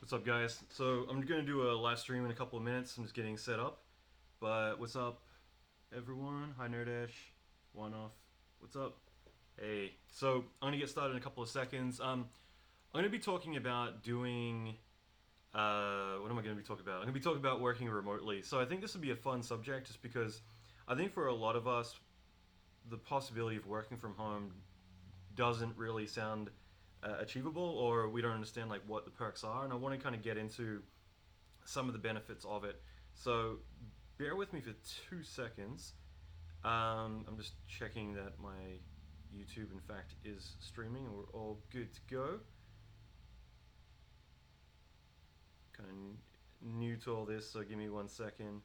What's up, guys? So I'm going to do a live stream in a couple of minutes. I'm just getting set up. But what's up, everyone? Hi, Nerdash. One off. What's up? Hey. So I'm going to get started in a couple of seconds. I'm going to be talking about doing. What am I going to be talking about? I'm going to be talking about working remotely. So I think this would be a fun subject, just because I think for a lot of us, the possibility of working from home doesn't really sound achievable, or we don't understand like what the perks are, and I want to kind of get into some of the benefits of it. So bear with me for 2 seconds. I'm just checking that my YouTube in fact is streaming and we're all good to go. Kind of new to all this, so give me 1 second.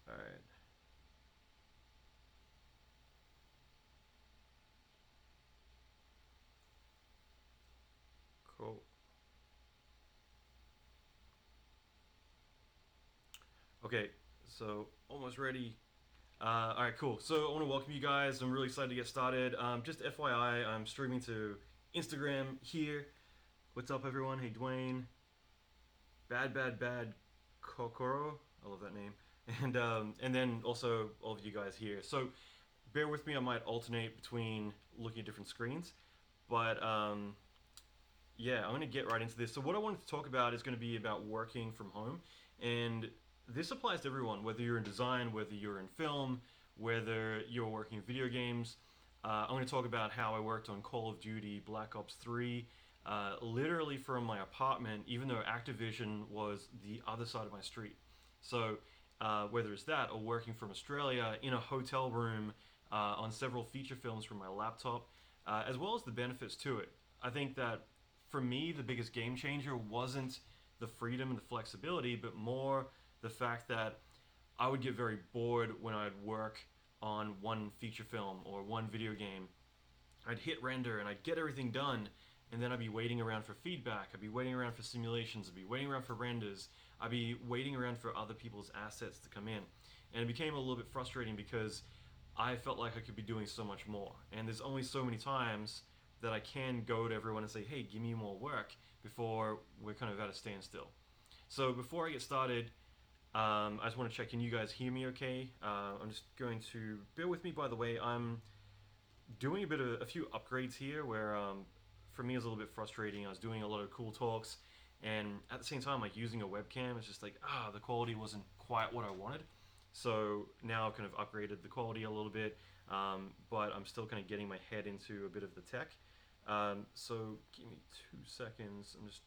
Alright. Cool. Okay, so almost ready. Alright, cool. So I want to welcome you guys. I'm really excited to get started. Just FYI, I'm streaming to Instagram here. What's up, everyone? Hey, Dwayne. Bad Kokoro. I love that name. And then also all of you guys here. So bear with me. I might alternate between looking at different screens, but yeah, I'm going to get right into this. So what I wanted to talk about is going to be about working from home, and this applies to everyone, whether you're in design, whether you're in film, whether you're working in video games. I'm going to talk about how I worked on Call of Duty Black Ops 3, literally from my apartment, even though Activision was the other side of my street. So whether it's that or working from Australia in a hotel room on several feature films from my laptop, as well as the benefits to it. I think that for me, the biggest game changer wasn't the freedom and the flexibility, but more the fact that I would get very bored when I'd work on one feature film or one video game. I'd hit render and I'd get everything done, and then I'd be waiting around for feedback, I'd be waiting around for simulations, I'd be waiting around for renders, I'd be waiting around for other people's assets to come in. And it became a little bit frustrating because I felt like I could be doing so much more. And there's only so many times that I can go to everyone and say, hey, give me more work, before we're kind of at a standstill. So before I get started, I just want to check, can you guys hear me okay? I'm just going to, bear with me, by the way, I'm doing a few upgrades here where for me it was a little bit frustrating. I was doing a lot of cool talks, and at the same time, like using a webcam, it's just like, the quality wasn't quite what I wanted. So now I've kind of upgraded the quality a little bit, but I'm still kind of getting my head into a bit of the tech. So give me 2 seconds. I'm just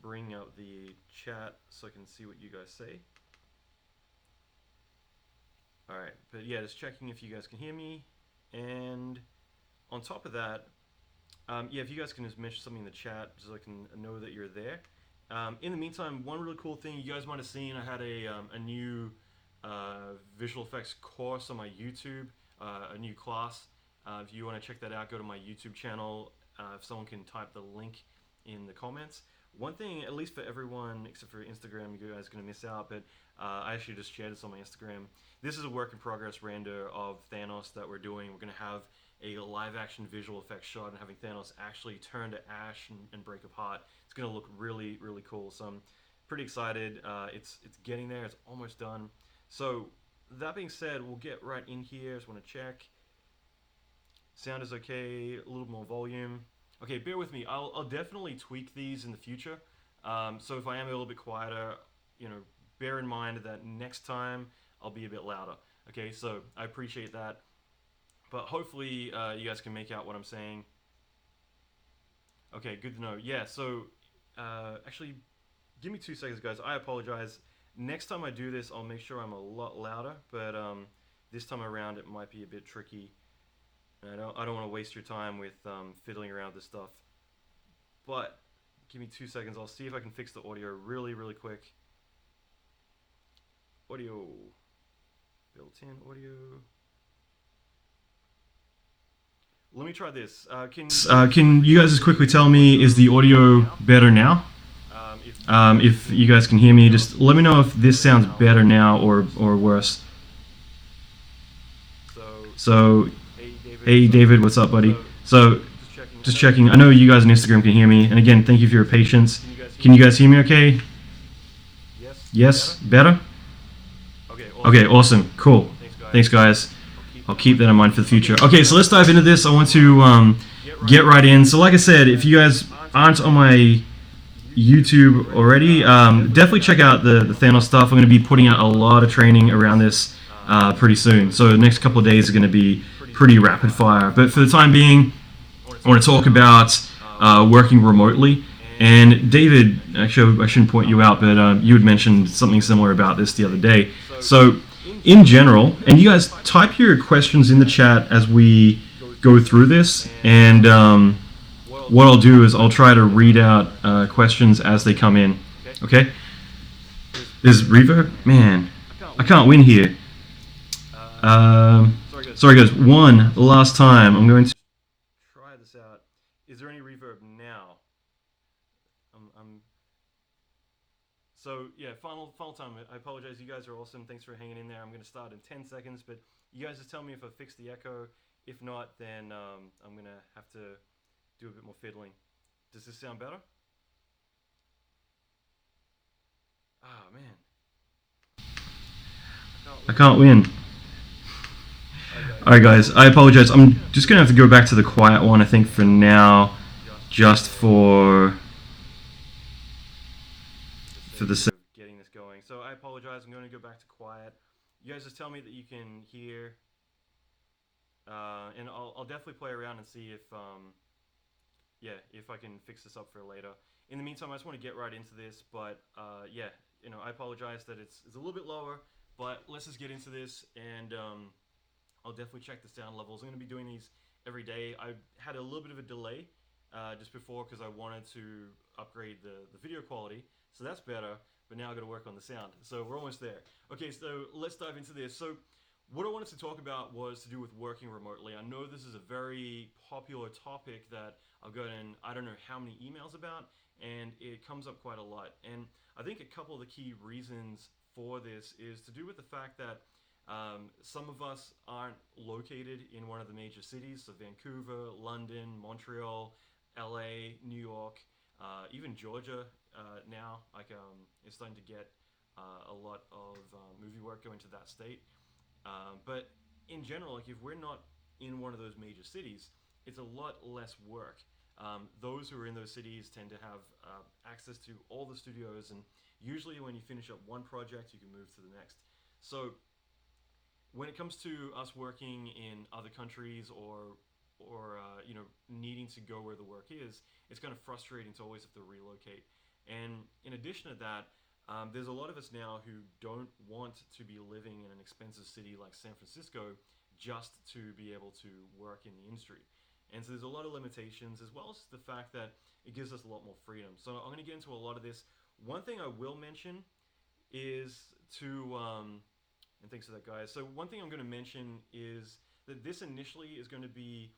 bringing out the chat so I can see what you guys say. Alright, but yeah, just checking if you guys can hear me. And on top of that, yeah, if you guys can just mention something in the chat so I can know that you're there. In the meantime, one really cool thing you guys might have seen, I had a new visual effects course on my YouTube, a new class. If you want to check that out, go to my YouTube channel. If someone can type the link in the comments. One thing, at least for everyone except for Instagram, you guys are going to miss out, but I actually just shared this on my Instagram. This is a work in progress render of Thanos that we're doing. We're going to have a live action visual effects shot and having Thanos actually turn to ash and break apart. It's going to look really, really cool. So I'm pretty excited. It's getting there. It's almost done. So that being said, we'll get right in here. Just want to check. Sound is okay. A little more volume. Okay, bear with me. I'll definitely tweak these in the future. So if I am a little bit quieter, bear in mind that next time I'll be a bit louder. Okay, so I appreciate that. But hopefully you guys can make out what I'm saying. Okay, good to know. Yeah, so actually, give me 2 seconds, guys. I apologize. Next time I do this, I'll make sure I'm a lot louder. But this time around, it might be a bit tricky. I don't want to waste your time with fiddling around with this stuff. But give me 2 seconds. I'll see if I can fix the audio really, really quick. Audio. Built-in audio. Let me try this. Can you guys just quickly tell me, is the audio better now? If you guys can hear me, just let me know if this sounds better now or worse. So, hey David, what's up, buddy? So just checking. I know you guys on Instagram can hear me. And again, thank you for your patience. Can you guys hear me okay? Yes? Better? Okay, awesome. Cool. Thanks, guys. I'll keep that in mind for the future. Okay, so let's dive into this. I want to get right in. So like I said, if you guys aren't on my YouTube already, definitely check out the Thanos stuff. I'm going to be putting out a lot of training around this pretty soon. So the next couple of days are going to be pretty rapid fire. But for the time being, I want to talk about working remotely. And David, actually, I shouldn't point you out, but you had mentioned something similar about this the other day. So, in general, and you guys type your questions in the chat as we go through this, and what I'll do is I'll try to read out questions as they come in. Okay? Is reverb? Man, I can't win here. Sorry, guys. One last time. I'm going to try this out. Is there any reverb now? So yeah, final time. I apologize. You guys are awesome. Thanks for hanging in there. I'm going to start in 10 seconds, but you guys just tell me if I fix the echo. If not, then I'm going to have to do a bit more fiddling. Does this sound better? Ah, man. I can't win. Alright guys, I apologize. I'm just going to have to go back to the quiet one, I think, for now. Just for the sake of getting this going. So I apologize. I'm going to go back to quiet. You guys just tell me that you can hear. And I'll definitely play around and see if if I can fix this up for later. In the meantime, I just want to get right into this. But yeah, I apologize that it's a little bit lower. But let's just get into this, and I'll definitely check the sound levels. I'm going to be doing these every day. I had a little bit of a delay just before because I wanted to upgrade the video quality. So that's better, but now I've got to work on the sound. So we're almost there. Okay, so let's dive into this. So what I wanted to talk about was to do with working remotely. I know this is a very popular topic that I've gotten, I don't know how many emails about, and it comes up quite a lot. And I think a couple of the key reasons for this is to do with the fact that some of us aren't located in one of the major cities, so Vancouver, London, Montreal, LA, New York, even Georgia now, is starting to get a lot of movie work going to that state. But in general, if we're not in one of those major cities, it's a lot less work. Those who are in those cities tend to have access to all the studios, and usually when you finish up one project, you can move to the next. So when it comes to us working in other countries or needing to go where the work is, it's kind of frustrating to always have to relocate. And in addition to that, there's a lot of us now who don't want to be living in an expensive city like San Francisco just to be able to work in the industry. And so there's a lot of limitations, as well as the fact that it gives us a lot more freedom. So I'm going to get into a lot of this. One thing I will mention is and thanks for that, guys. So one thing I'm going to mention is that this initially is going to be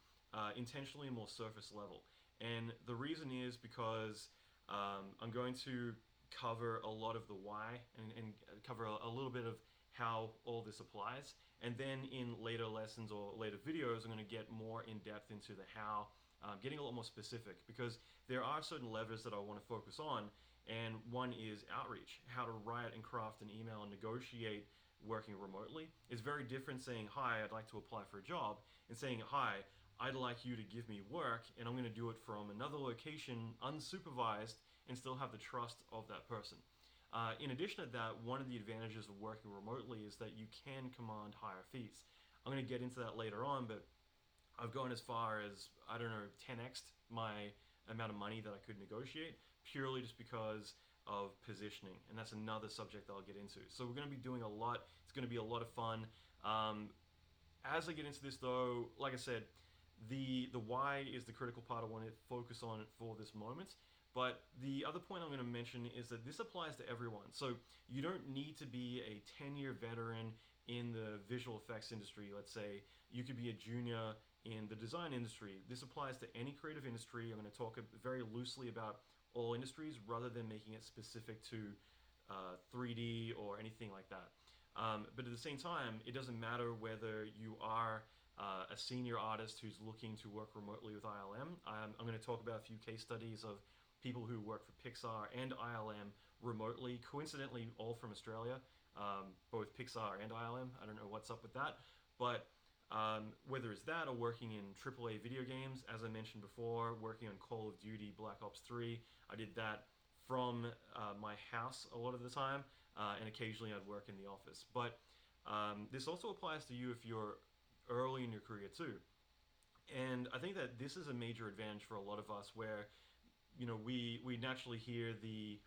intentionally more surface level. And the reason is because I'm going to cover a lot of the why and cover a little bit of how all this applies. And then in later lessons or later videos, I'm going to get more in depth into the how, getting a lot more specific, because there are certain levers that I want to focus on. And one is outreach, how to write and craft an email and negotiate working remotely. It's very different saying, hi, I'd like to apply for a job, and saying, hi, I'd like you to give me work, and I'm going to do it from another location, unsupervised, and still have the trust of that person. In addition to that, one of the advantages of working remotely is that you can command higher fees. I'm going to get into that later on, but I've gone as far as, 10x'd my amount of money that I could negotiate, purely just because of positioning, and that's another subject that I'll get into. So we're going to be doing a lot. It's going to be a lot of fun. As I get into this, though, like I said, the why is the critical part I want to focus on for this moment. But the other point I'm going to mention is that this applies to everyone. So you don't need to be a 10-year veteran in the visual effects industry. Let's say you could be a junior in the design industry. This applies to any creative industry. I'm going to talk very loosely about all industries rather than making it specific to 3D or anything like that. But at the same time, it doesn't matter whether you are a senior artist who's looking to work remotely with ILM. I'm going to talk about a few case studies of people who work for Pixar and ILM remotely, coincidentally, all from Australia, both Pixar and ILM. I don't know what's up with that, but whether it's that or working in AAA video games, as I mentioned before, working on Call of Duty Black Ops 3, I did that from my house a lot of the time, and occasionally I'd work in the office. But this also applies to you if you're early in your career too. And I think that this is a major advantage for a lot of us where, we naturally hear the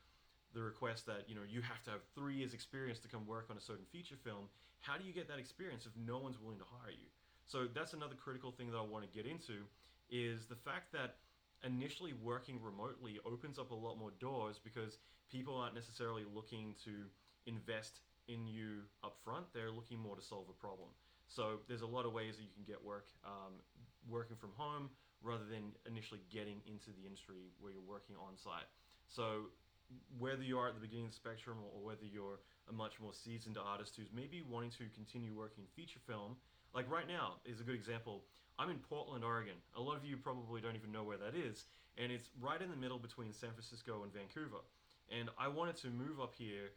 request that, you have to have 3 years experience to come work on a certain feature film. How do you get that experience if no one's willing to hire you? So that's another critical thing that I want to get into is the fact that initially working remotely opens up a lot more doors because people aren't necessarily looking to invest in you up front. They're looking more to solve a problem. So there's a lot of ways that you can get work working from home rather than initially getting into the industry where you're working on site. So whether you are at the beginning of the spectrum or whether you're a much more seasoned artist who's maybe wanting to continue working feature film, like right now is a good example. I'm in Portland, Oregon. A lot of you probably don't even know where that is, and it's right in the middle between San Francisco and Vancouver. And I wanted to move up here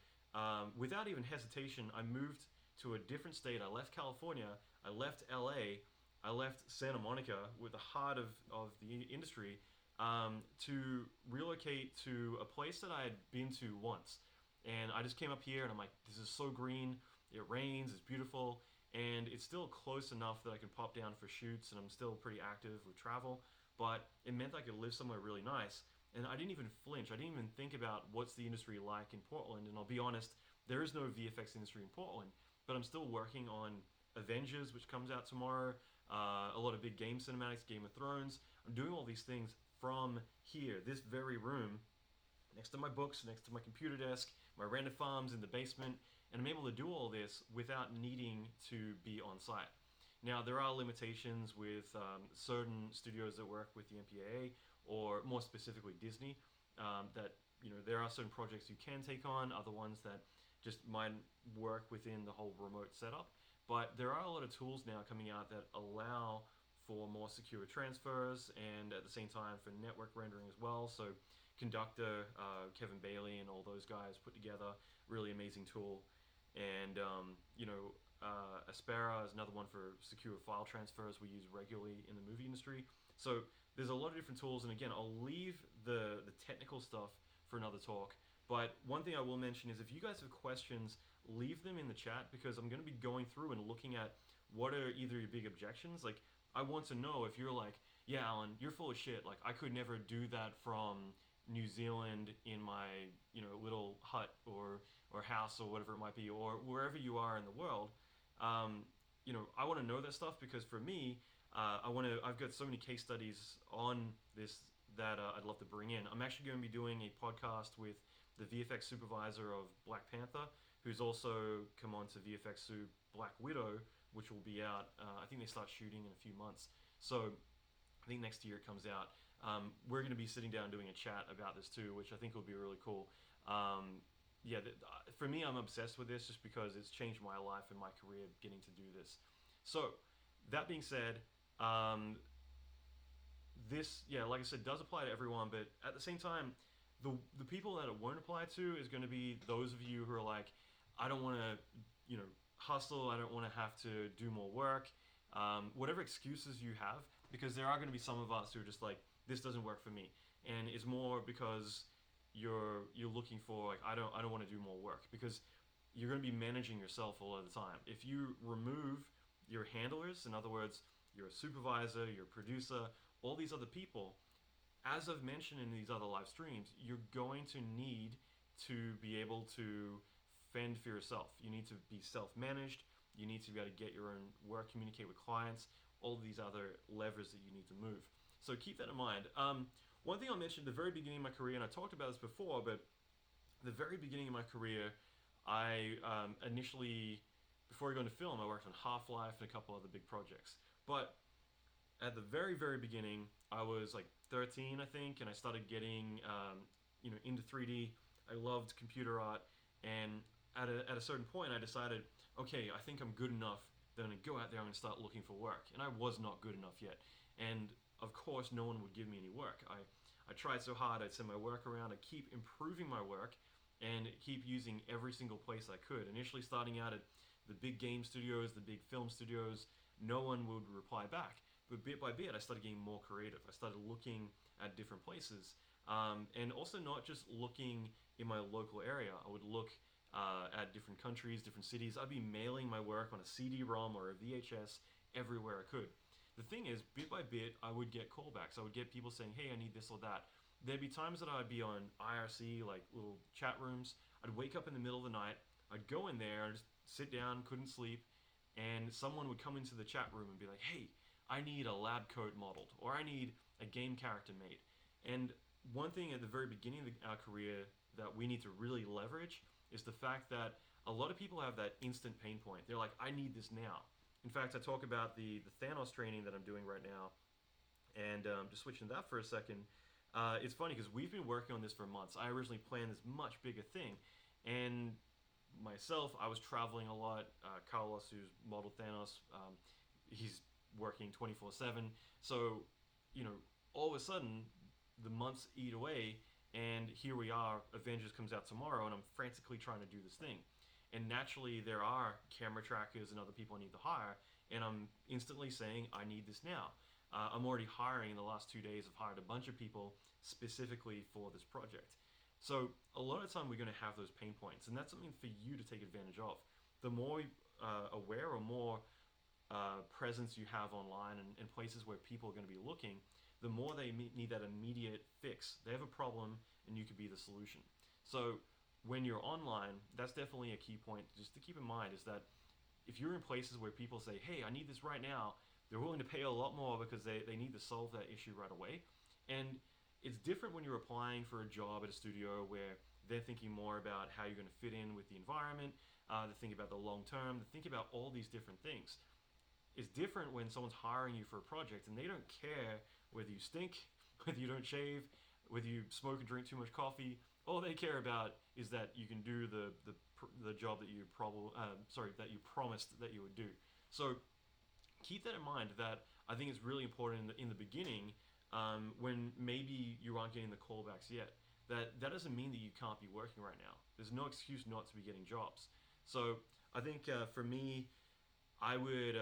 without even hesitation. I moved to a different state. I left California. I left LA. I left Santa Monica with the heart of the industry to relocate to a place that I had been to once. And I just came up here and I'm like, this is so green. It rains, it's beautiful, and it's still close enough that I can pop down for shoots and I'm still pretty active with travel. But it meant I could live somewhere really nice. And I didn't even flinch. I didn't even think about what's the industry like in Portland. And I'll be honest, there is no VFX industry in Portland, but I'm still working on Avengers, which comes out tomorrow. A lot of big game cinematics, Game of Thrones. I'm doing all these things from here, this very room, next to my books, next to my computer desk, my render farms in the basement, and I'm able to do all this without needing to be on site. Now, there are limitations with certain studios that work with the MPAA, or more specifically Disney, that there are certain projects you can take on, other ones that just might work within the whole remote setup. But there are a lot of tools now coming out that allow for more secure transfers and at the same time for network rendering as well. So Conductor, Kevin Bailey, and all those guys put together really amazing tool. And Aspera is another one for secure file transfers we use regularly in the movie industry. So there's a lot of different tools, and again, I'll leave the technical stuff for another talk. But one thing I will mention is if you guys have questions, leave them in the chat because I'm going to be going through and looking at what are either your big objections. Like, I want to know if you're like, yeah, Alan, you're full of shit. Like, I could never do that from New Zealand in my little hut or house or whatever it might be, or wherever you are in the world. I want to know that stuff because for me, I've got so many case studies on this that I'd love to bring in. I'm actually going to be doing a podcast with the VFX supervisor of Black Panther, who's also come on to VFX Soup Black Widow, which will be out. I think they start shooting in a few months. So I think next year it comes out. We're going to be sitting down doing a chat about this too, which I think will be really cool. For me, I'm obsessed with this just because it's changed my life and my career getting to do this. So that being said, this, like I said, does apply to everyone, but at the same time, the people that it won't apply to is going to be those of you who are like, I don't want to, hustle. I don't want to have to do more work. Whatever excuses you have, because there are going to be some of us who are just like, this doesn't work for me, and it's more because you're looking for like, I don't want to do more work because you're going to be managing yourself all of the time. If you remove your handlers, in other words, you're a supervisor, you're a producer, all these other people, as I've mentioned in these other live streams, you're going to need to be able to fend for yourself. You need to be self-managed. You need to be able to get your own work, communicate with clients, all of these other levers that you need to move. So keep that in mind. One thing I'll mention at the very beginning of my career, and I talked about this before, but the very beginning of my career, I initially, before I got into film, I worked on Half-Life and a couple other big projects. But at the very, very beginning, I was like 13, I think, and I started getting into 3D. I loved computer art, and at a certain point, I decided, okay, I think I'm good enough They're going to go out there and start looking for work. And I was not good enough yet. And of course, no one would give me any work. I tried so hard, I'd send my work around, I'd keep improving my work and keep using every single place I could. Initially, starting out at the big game studios, the big film studios, no one would reply back. But bit by bit, I started getting more creative. I started looking at different places. And also not just looking in my local area. I would look at different countries, different cities. I'd be mailing my work on a CD-ROM or a VHS everywhere I could. The thing is, bit by bit, I would get callbacks. I would get people saying, hey, I need this or that. There'd be times that I'd be on IRC, like little chat rooms. I'd wake up in the middle of the night. I'd go in there, I'd just sit down, couldn't sleep, and someone would come into the chat room and be like, hey, I need a lab coat modeled, or I need a game character made. And one thing at the very beginning of our career that we need to really leverage is the fact that a lot of people have that instant pain point. They're like, I need this now. In fact, I talk about the Thanos training that I'm doing right now, and just switching to that for a second. It's funny because we've been working on this for months. I originally planned this much bigger thing, and myself, I was traveling a lot. Carlos, who's modeled Thanos, he's working 24/7. So, you know, all of a sudden, the months eat away, and here we are. Avengers comes out tomorrow, and I'm frantically trying to do this thing. And naturally, there are camera trackers and other people I need to hire, and I'm instantly saying, I need this now. I'm already hiring. In the last 2 days, I've hired a bunch of people specifically for this project. So a lot of the time we're going to have those pain points, and that's something for you to take advantage of. The more aware or more presence you have online and places where people are going to be looking, the more they need that immediate fix. They have a problem, and you could be the solution. So when you're online, that's definitely a key point just to keep in mind is that if you're in places where people say, hey, I need this right now, they're willing to pay a lot more because they need to solve that issue right away. And it's different when you're applying for a job at a studio where they're thinking more about how you're going to fit in with the environment, they're thinking about the long term, they're thinking about all these different things. It's different when someone's hiring you for a project and they don't care whether you stink, whether you don't shave, whether you smoke and drink too much coffee. All they care about is that you can do the job that you that you promised that you would do. So keep that in mind. That I think is really important in the beginning when maybe you aren't getting the callbacks yet. That doesn't mean that you can't be working right now. There's no excuse not to be getting jobs. So I think for me, I would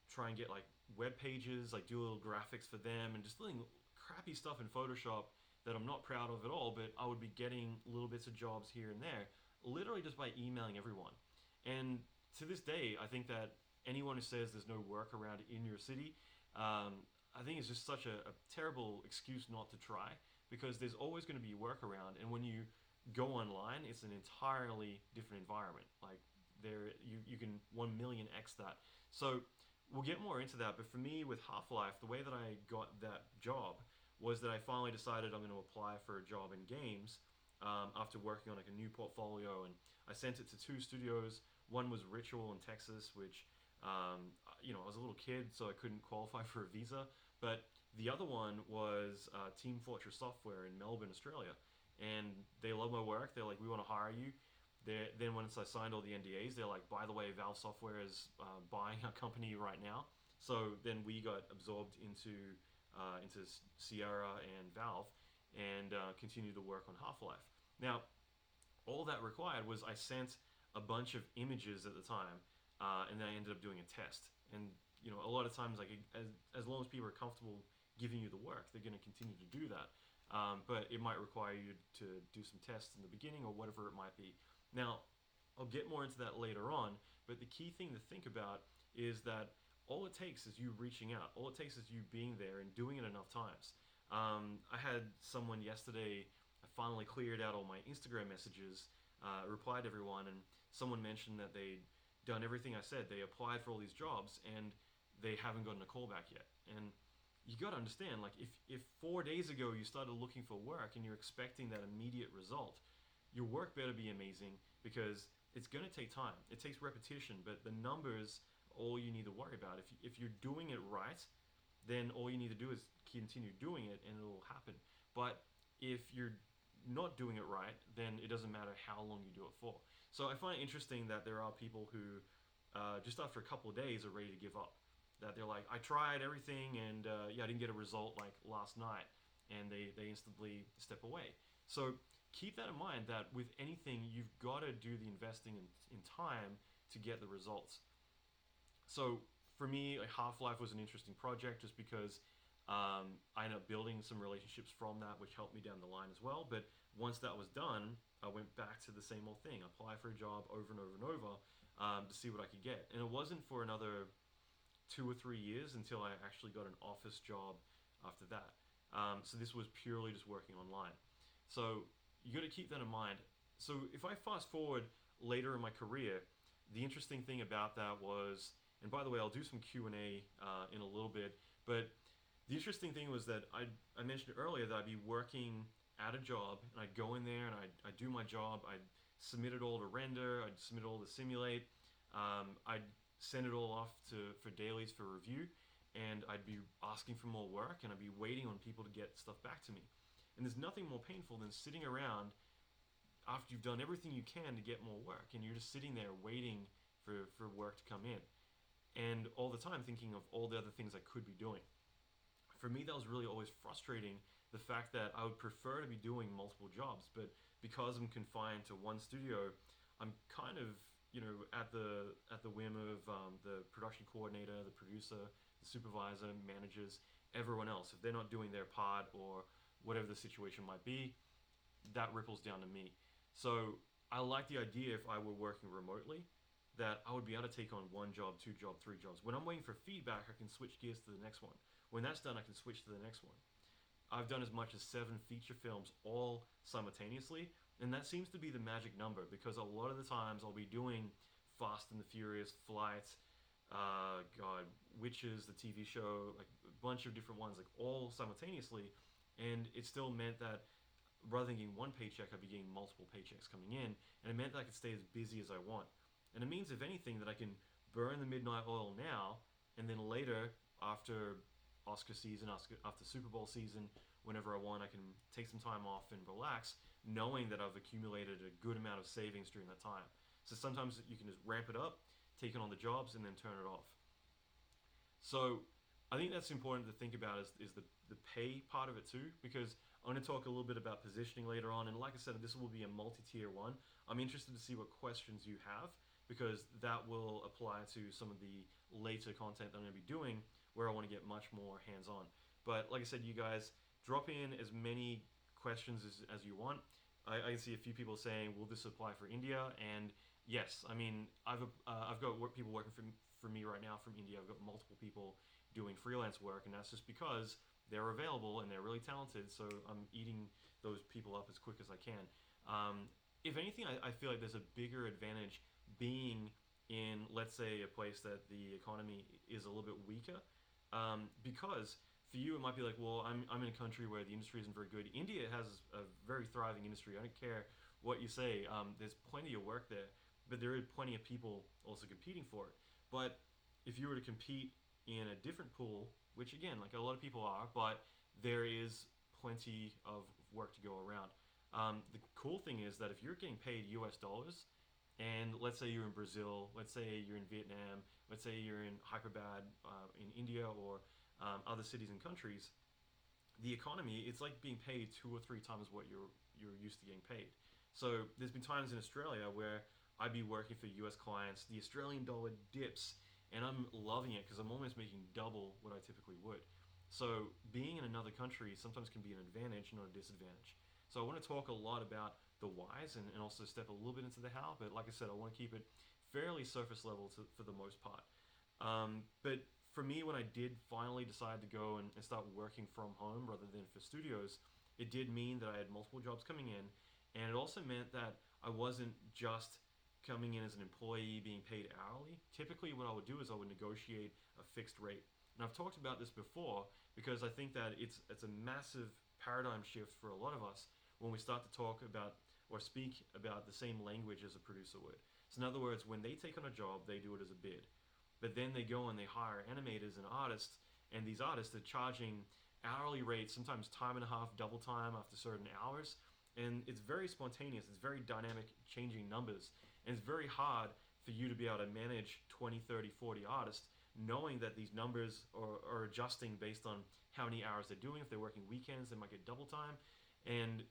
try and get like web pages, like do little graphics for them, and just doing crappy stuff in Photoshop that I'm not proud of at all. But I would be getting little bits of jobs here and there, literally just by emailing everyone. And to this day, I think that anyone who says there's no work around in your city, I think it's just such a terrible excuse not to try because there's always going to be work around. And when you go online, it's an entirely different environment. Like there, you can 1 million x that. So we'll get more into that. But for me, with Half-Life, the way that I got that job was that I finally decided I'm going to apply for a job in games after working on like a new portfolio, and I sent it to two studios. One was Ritual in Texas, which I was a little kid, so I couldn't qualify for a visa. But the other one was Team Fortress Software in Melbourne, Australia, and they love my work. They're like, we want to hire you. Then once I signed all the NDAs, they're like, by the way, Valve Software is buying our company right now. So then we got absorbed into Sierra and Valve and continued to work on Half-Life. Now, all that required was I sent a bunch of images at the time, and then I ended up doing a test. And a lot of times, like as long as people are comfortable giving you the work, they're going to continue to do that. But it might require you to do some tests in the beginning or whatever it might be. Now, I'll get more into that later on, but the key thing to think about is that all it takes is you reaching out. All it takes is you being there and doing it enough times. I had someone yesterday, I finally cleared out all my Instagram messages, replied to everyone, and someone mentioned that they'd done everything I said. They applied for all these jobs, and they haven't gotten a call back yet. And you got to understand, like, if 4 days ago you started looking for work and you're expecting that immediate result, your work better be amazing because it's going to take time. It takes repetition, but the numbers, all you need to worry about. If you're doing it right, then all you need to do is continue doing it and it'll happen. But if you're not doing it right, then it doesn't matter how long you do it for. So I find it interesting that there are people who just after a couple of days are ready to give up. That they're like, I tried everything and yeah, I didn't get a result like last night, and they instantly step away. So keep that in mind that with anything, you've got to do the investing in time to get the results. So for me, like, Half Life was an interesting project just because I ended up building some relationships from that, which helped me down the line as well. But once that was done, I went back to the same old thing: apply for a job over and over and over to see what I could get. And it wasn't for another 2 or 3 years until I actually got an office job after that. So this was purely just working online. So you got to keep that in mind. So if I fast forward later in my career, the interesting thing about that was, and by the way, I'll do some Q&A in a little bit, but the interesting thing was that I mentioned earlier that I'd be working at a job and I'd go in there and I'd do my job. I'd submit it all to render, I'd submit it all to simulate, I'd send it all off for dailies for review, and I'd be asking for more work and I'd be waiting on people to get stuff back to me. And there's nothing more painful than sitting around after you've done everything you can to get more work and you're just sitting there waiting for work to come in. And all the time thinking of all the other things I could be doing. For me, that was really always frustrating, the fact that I would prefer to be doing multiple jobs, but because I'm confined to one studio, I'm kind of at the whim of the production coordinator, the producer, the supervisor, managers, everyone else. If they're not doing their part or whatever the situation might be, that ripples down to me. So I like the idea, if I were working remotely, that I would be able to take on one job, two job, three jobs. When I'm waiting for feedback, I can switch gears to the next one. When that's done, I can switch to the next one. I've done as much as 7 feature films all simultaneously, and that seems to be the magic number because a lot of the times I'll be doing Fast and the Furious, Flight, God, Witches, the TV show, like a bunch of different ones, like all simultaneously, and it still meant that rather than getting one paycheck, I'd be getting multiple paychecks coming in, and it meant that I could stay as busy as I want. And it means, if anything, that I can burn the midnight oil now, and then later, after Oscar season, after Super Bowl season, whenever I want, I can take some time off and relax, knowing that I've accumulated a good amount of savings during that time. So sometimes you can just ramp it up, take it on the jobs, and then turn it off. So I think that's important to think about, is the pay part of it too, because I'm going to talk a little bit about positioning later on. And like I said, this will be a multi-tier one. I'm interested to see what questions you have, because that will apply to some of the later content that I'm going to be doing, where I want to get much more hands-on. But like I said, you guys, drop in as many questions as you want. I can see a few people saying, will this apply for India? And yes, I mean, I've got people working for me right now from India. I've got multiple people doing freelance work, and that's just because they're available and they're really talented, so I'm eating those people up as quick as I can. If anything, I feel like there's a bigger advantage being in, let's say, a place that the economy is a little bit weaker, because for you it might be like, well, I'm in a country where the industry isn't very good. India has a very thriving industry. I don't care what you say. There's plenty of work there, but there are plenty of people also competing for it. But if you were to compete in a different pool, which again, like a lot of people are, but there is plenty of work to go around. The cool thing is that if you're getting paid US dollars, and let's say you're in Brazil, let's say you're in Vietnam, let's say you're in Hyderabad, in India, or other cities and countries, the economy, it's like being paid 2 or 3 times what you're used to getting paid. So there's been times in Australia where I'd be working for US clients, the Australian dollar dips, and I'm loving it because I'm almost making double what I typically would. So being in another country sometimes can be an advantage, not a disadvantage. So I want to talk a lot about the whys, and also step a little bit into the how, but like I said, I want to keep it fairly surface level for the most part. But for me, when I did finally decide to go and start working from home rather than for studios, it did mean that I had multiple jobs coming in, and it also meant that I wasn't just coming in as an employee being paid hourly. Typically what I would do is I would negotiate a fixed rate. And I've talked about this before because I think that it's a massive paradigm shift for a lot of us when we start to talk about or speak about the same language as a producer would. So in other words, when they take on a job, they do it as a bid. But then they go and they hire animators and artists, and these artists are charging hourly rates, sometimes time and a half, double time after certain hours. And it's very spontaneous, it's very dynamic, changing numbers. And it's very hard for you to be able to manage 20, 30, 40 artists, knowing that these numbers are adjusting based on how many hours they're doing. If they're working weekends, they might get double time. And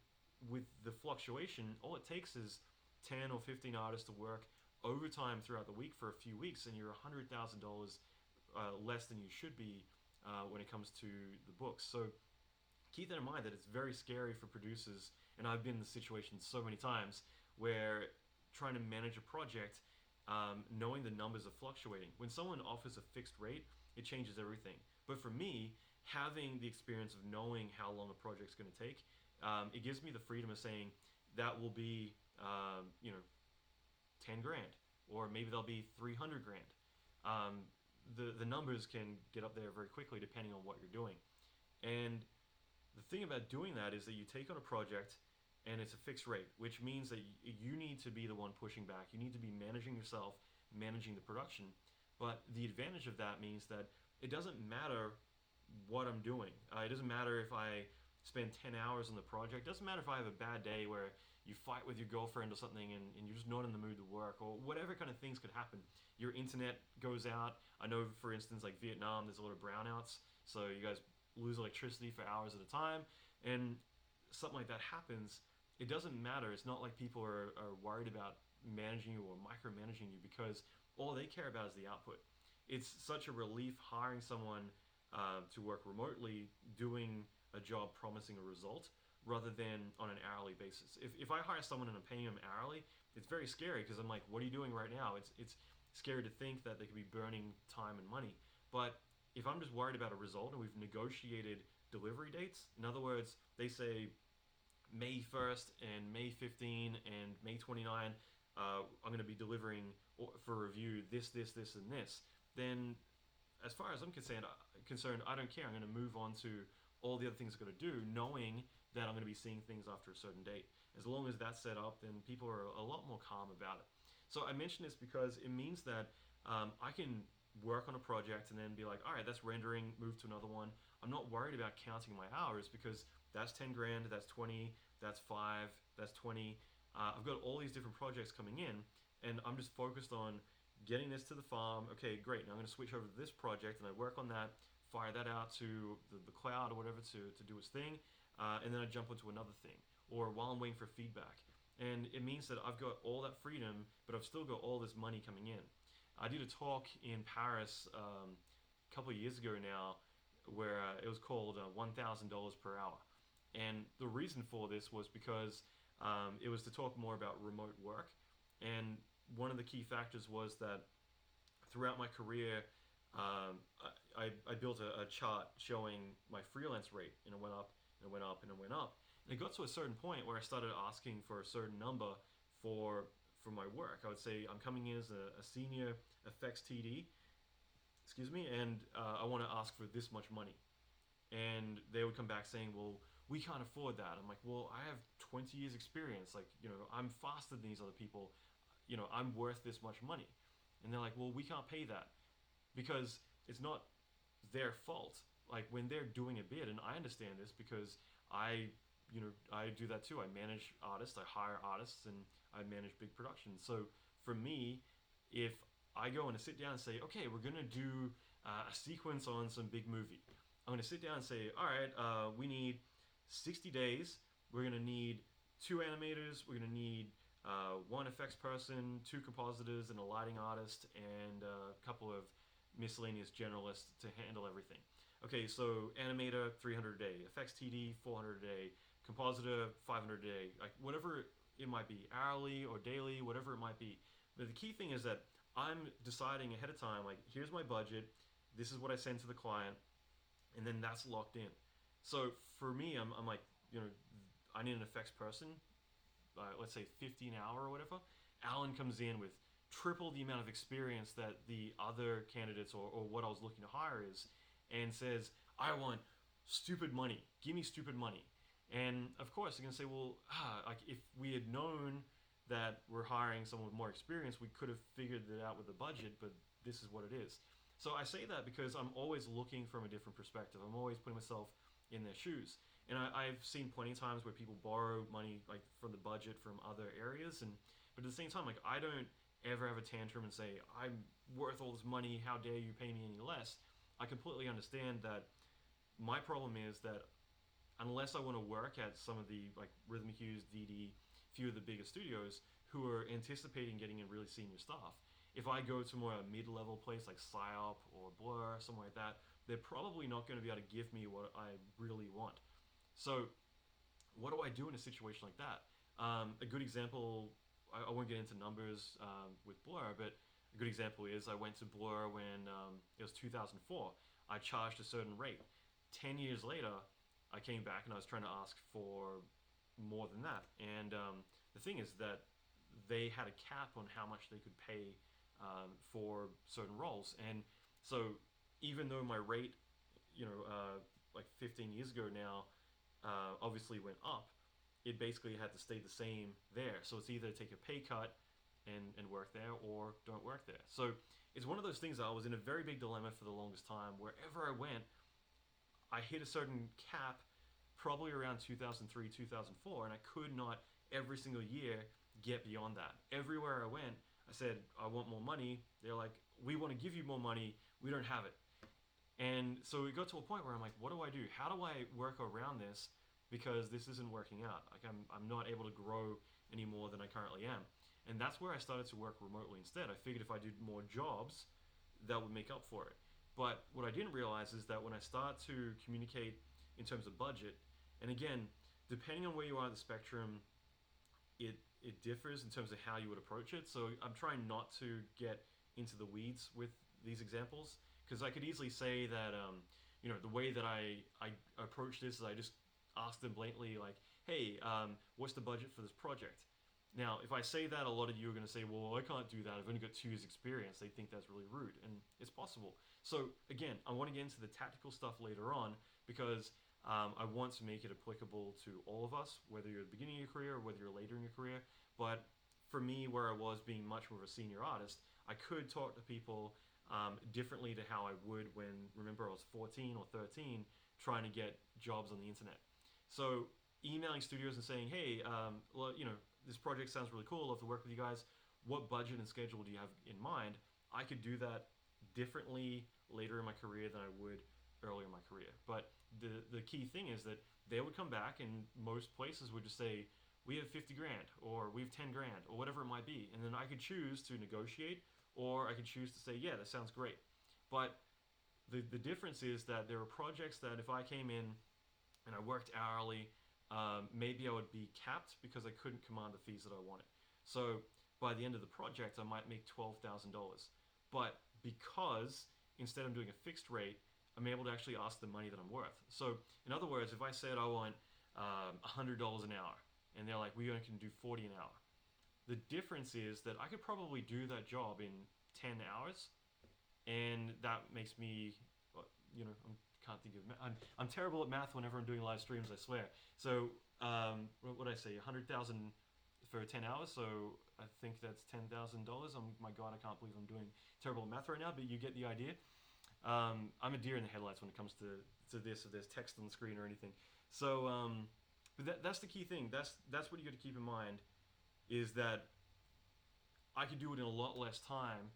with the fluctuation, all it takes is 10 or 15 artists to work overtime throughout the week for a few weeks, and you're $100,000 less than you should be when it comes to the books. So keep that in mind, that it's very scary for producers, and I've been in the situation so many times where trying to manage a project, knowing the numbers are fluctuating. When someone offers a fixed rate, it changes everything. But for me, having the experience of knowing how long a project's going to take, it gives me the freedom of saying that will be, 10 grand, or maybe they'll be 300 grand. Um, the numbers can get up there very quickly depending on what you're doing. And the thing about doing that is that you take on a project and it's a fixed rate, which means that you need to be the one pushing back. You need to be managing yourself, managing the production. But the advantage of that means that it doesn't matter what I'm doing. It doesn't matter if I spend 10 hours on the project. It doesn't matter if I have a bad day where you fight with your girlfriend or something and you're just not in the mood to work, or whatever kind of things could happen. Your internet goes out. I know, for instance, like Vietnam, there's a lot of brownouts. So you guys lose electricity for hours at a time. And something like that happens, it doesn't matter. It's not like people are worried about managing you or micromanaging you, because all they care about is the output. It's such a relief hiring someone to work remotely, doing a job promising a result, rather than on an hourly basis. If I hire someone and I'm paying them hourly, it's very scary, because I'm like, what are you doing right now? It's scary to think that they could be burning time and money. But if I'm just worried about a result and we've negotiated delivery dates, in other words, they say May 1st and May 15 and May 29, I'm going to be delivering for review this, and this, then as far as I'm concerned, I don't care. I'm going to move on to all the other things I'm going to do, knowing that I'm going to be seeing things after a certain date. As long as that's set up, then people are a lot more calm about it. So I mention this because it means that I can work on a project and then be like, all right, that's rendering, move to another one. I'm not worried about counting my hours, because that's 10 grand, that's 20, that's 5, that's 20. I've got all these different projects coming in, and I'm just focused on getting this to the farm. Okay, great. Now I'm going to switch over to this project, and I work on that, fire that out to the cloud or whatever to do its thing, and then I jump onto another thing, or while I'm waiting for feedback. And it means that I've got all that freedom, but I've still got all this money coming in. I did a talk in Paris a couple of years ago now, where it was called $1,000 per hour. And the reason for this was because it was to talk more about remote work. And one of the key factors was that throughout my career, I built a chart showing my freelance rate, and it went up and it went up and it went up. And it got to a certain point where I started asking for a certain number for my work. I would say I'm coming in as a senior effects TD, excuse me, and I want to ask for this much money. And they would come back saying, well, we can't afford that. I'm like, well, I have 20 years experience. Like, I'm faster than these other people. I'm worth this much money. And they're like, well, we can't pay that, because it's not their fault. Like, when they're doing a bid, and I understand this because I do that too. I manage artists, I hire artists, and I manage big productions. So for me, if I go and sit down and say, okay, we're gonna do a sequence on some big movie, I'm gonna sit down and say, all right, we need 60 days. We're gonna need 2 animators. We're gonna need 1 effects person, 2 compositors, and a lighting artist, and a couple of miscellaneous generalists to handle everything. Okay, so animator 300 a day, effects TD 400 a day, compositor 500 a day, like whatever it might be, hourly or daily, whatever it might be. But the key thing is that I'm deciding ahead of time, like, here's my budget, this is what I send to the client, and then that's locked in. So for me, I'm like, I need an effects person, let's say 50 an hour or whatever. Alan comes in with triple the amount of experience that the other candidates or what I was looking to hire is, and says, I want stupid money. Give me stupid money. And of course, they're going to say, well, like, if we had known that we're hiring someone with more experience, we could have figured it out with the budget, but this is what it is. So I say that because I'm always looking from a different perspective. I'm always putting myself in their shoes. And I've seen plenty of times where people borrow money, like, from the budget from other areas, but at the same time, like, I don't ever have a tantrum and say, I'm worth all this money, how dare you pay me any less, I completely understand that my problem is that unless I want to work at some of the like Rhythm Hughes, DD, few of the bigger studios who are anticipating getting in really senior staff, if I go to more a mid-level place like PsyOp or Blur, somewhere like that, they're probably not going to be able to give me what I really want. So what do I do in a situation like that? A good example, I won't get into numbers with Blur, but a good example is I went to Blur when it was 2004. I charged a certain rate. 10 years later, I came back and I was trying to ask for more than that. And the thing is that they had a cap on how much they could pay for certain roles. And so even though my rate, like 15 years ago now, obviously went up, it basically had to stay the same there. So it's either take a pay cut and work there or don't work there. So it's one of those things that I was in a very big dilemma for the longest time. Wherever I went, I hit a certain cap probably around 2003, 2004, and I could not every single year get beyond that. Everywhere I went, I said, I want more money. They're like, we want to give you more money. We don't have it. And so it got to a point where I'm like, what do I do? How do I work around this? Because this isn't working out. Like I'm not able to grow any more than I currently am. And that's where I started to work remotely instead. I figured if I did more jobs, that would make up for it. But what I didn't realize is that when I start to communicate in terms of budget, and again, depending on where you are on the spectrum, it differs in terms of how you would approach it. So I'm trying not to get into the weeds with these examples because I could easily say that the way that I approach this is I just ask them blatantly like, hey, what's the budget for this project? Now, if I say that, a lot of you are going to say, well, I can't do that. I've only got 2 years experience. They think that's really rude, and it's possible. So again, I want to get into the tactical stuff later on because I want to make it applicable to all of us, whether you're at the beginning of your career or whether you're later in your career. But for me, where I was being much more of a senior artist, I could talk to people differently to how I would when, remember, I was 14 or 13 trying to get jobs on the internet. So emailing studios and saying, hey, this project sounds really cool. I'd love to work with you guys. What budget and schedule do you have in mind? I could do that differently later in my career than I would earlier in my career. But the key thing is that they would come back and most places would just say, we have 50 grand or we have 10 grand or whatever it might be. And then I could choose to negotiate or I could choose to say, yeah, that sounds great. But the difference is that there are projects that if I came in and I worked hourly, maybe I would be capped because I couldn't command the fees that I wanted. So by the end of the project, I might make $12,000. But because instead of doing a fixed rate, I'm able to actually ask the money that I'm worth. So in other words, if I said I want $100 an hour, and they're like, we only can do 40 an hour. The difference is that I could probably do that job in 10 hours, and that makes me, I can't think of math. I'm terrible at math whenever I'm doing live streams, I swear. So what would I say, 100,000 for 10 hours? So I think that's $10,000. My God, I can't believe I'm doing terrible at math right now, but you get the idea. I'm a deer in the headlights when it comes to this, if there's text on the screen or anything. So, but that's the key thing. That's what you got to keep in mind, is that I could do it in a lot less time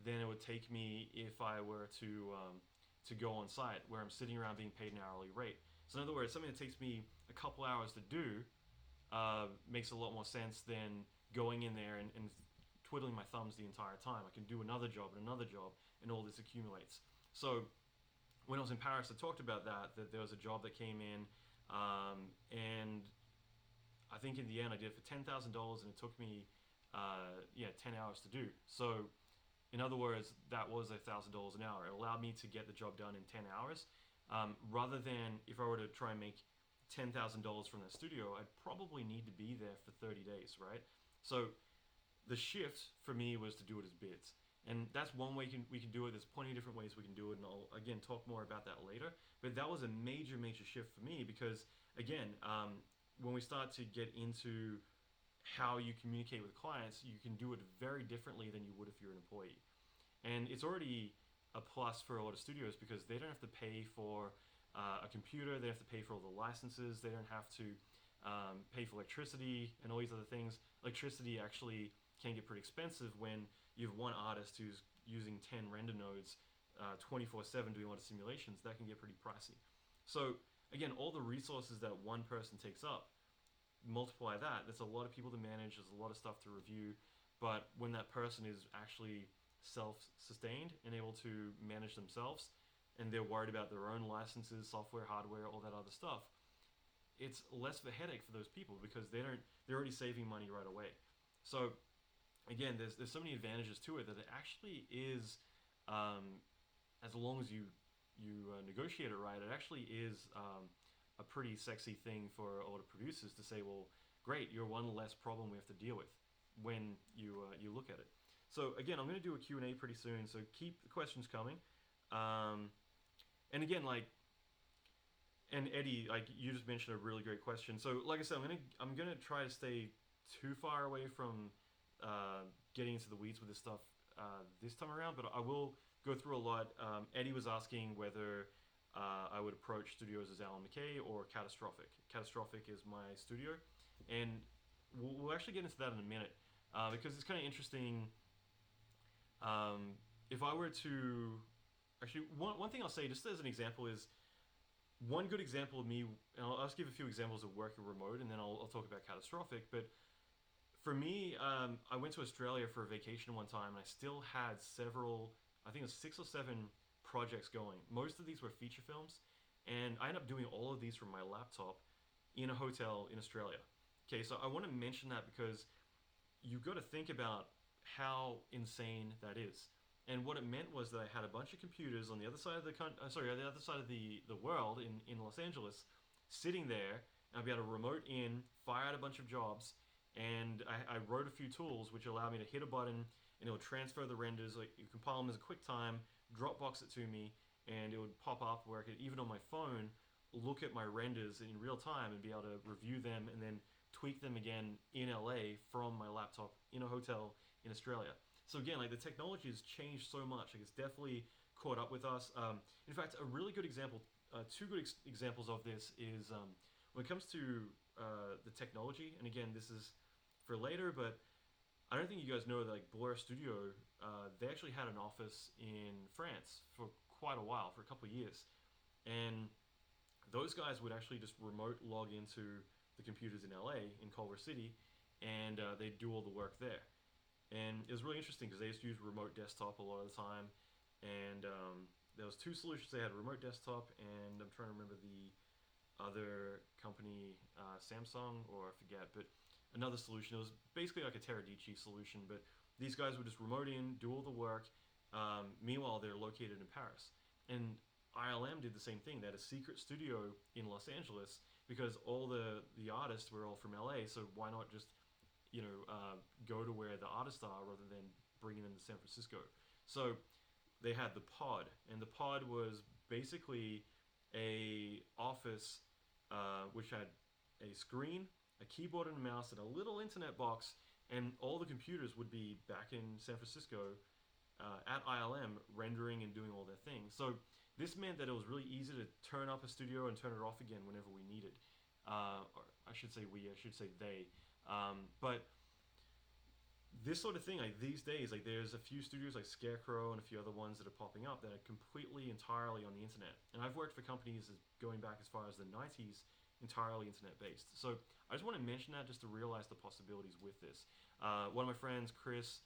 than it would take me if I were to go on site, where I'm sitting around being paid an hourly rate. So in other words, something that takes me a couple hours to do makes a lot more sense than going in there and twiddling my thumbs the entire time. I can do another job and another job, and all this accumulates. So when I was in Paris, I talked about that there was a job that came in, and I think in the end I did it for $10,000, and it took me 10 hours to do. So in other words, that was $1,000 an hour. It allowed me to get the job done in 10 hours, rather than if I were to try and make $10,000 from the studio, I'd probably need to be there for 30 days, right? So the shift for me was to do it as bids. And that's one way we can do it. There's plenty of different ways we can do it, and I'll, again, talk more about that later. But that was a major, major shift for me because, again, when we start to get into how you communicate with clients, you can do it very differently than you would if you're an employee. And it's already a plus for a lot of studios because they don't have to pay for a computer, they don't have to pay for all the licenses, they don't have to pay for electricity and all these other things. Electricity actually can get pretty expensive when you have one artist who's using 10 render nodes 24/7 doing a lot of simulations. That can get pretty pricey. So again, all the resources that one person takes up, multiply that. There's a lot of people to manage. There's a lot of stuff to review. But when that person is actually self-sustained and able to manage themselves, and they're worried about their own licenses, software, hardware, all that other stuff, it's less of a headache for those people because they're already saving money right away. So again, there's so many advantages to it that it actually is, um, as long as you negotiate it right, it actually is a pretty sexy thing for a lot of producers to say, well, great, you're one less problem we have to deal with when you look at it. So again, I'm going to do a Q&A pretty soon, so keep the questions coming. Um, and again, like, and Eddie, like you just mentioned a really great question. So like I said, I'm gonna try to stay too far away from uh, getting into the weeds with this stuff this time around, but I will go through a lot. Eddie was asking whether I would approach studios as Alan McKay or Catastrophic. Catastrophic is my studio, and we'll actually get into that in a minute because it's kind of interesting. If I were to actually, one thing I'll say just as an example is one good example of me, and I'll just give a few examples of working remote, and then I'll talk about Catastrophic. But for me, I went to Australia for a vacation one time, and I still had several, I think it was 6 or 7 projects going. Most of these were feature films, and I ended up doing all of these from my laptop in a hotel in Australia. Okay, so I want to mention that because you've got to think about how insane that is. And what it meant was that I had a bunch of computers on the other side of on the other side of the world in Los Angeles, sitting there, and I'd be able to remote in, fire out a bunch of jobs, and I wrote a few tools which allowed me to hit a button and it would transfer the renders. Like you compile them as a QuickTime, Dropbox it to me, and it would pop up where I could even on my phone look at my renders in real time and be able to review them and then tweak them again in LA from my laptop in a hotel in Australia. So again, like the technology has changed so much. Like it's definitely caught up with us. In fact, a really good example, two good examples of this is when it comes to the technology. And again, this is for later, but I don't think you guys know that like Blur Studio, they actually had an office in France for quite a while, for a couple of years, and those guys would actually just remote log into the computers in LA in Culver City, and they'd do all the work there. And it was really interesting because they used to use remote desktop a lot of the time, and there was 2 solutions. They had remote desktop, and I'm trying to remember the other company, Samsung or I forget, but another solution. It was basically like a Teradici solution, but these guys would just remote in, do all the work. Meanwhile, they're located in Paris, and ILM did the same thing. They had a secret studio in Los Angeles because all the artists were all from LA. So why not just go to where the artists are rather than bringing them to San Francisco? So they had the pod, and the pod was basically a office which had a screen, a keyboard and a mouse, and a little internet box, and all the computers would be back in San Francisco at ILM rendering and doing all their things. So this meant that it was really easy to turn up a studio and turn it off again whenever we needed. Or I should say we, I should say they. But this sort of thing, like these days, like there's a few studios like Scarecrow and a few other ones that are popping up that are completely entirely on the internet. And I've worked for companies going back as far as the 90s, entirely internet based. So I just want to mention that just to realize the possibilities with this. One of my friends, Chris,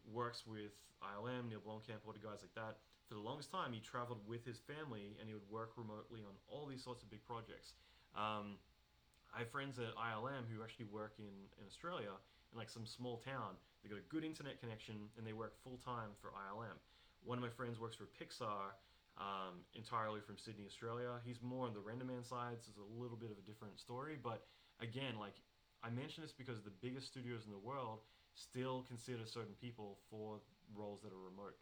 works with ILM, Neil Blomkamp, all the guys like that. For the longest time, he traveled with his family and he would work remotely on all these sorts of big projects. I have friends at ILM who actually work in Australia in like some small town. They got a good internet connection and they work full time for ILM. One of my friends works for Pixar, entirely from Sydney, Australia. He's more on the RenderMan side, so it's a little bit of a different story. But again, like I mention this because the biggest studios in the world still consider certain people for roles that are remote.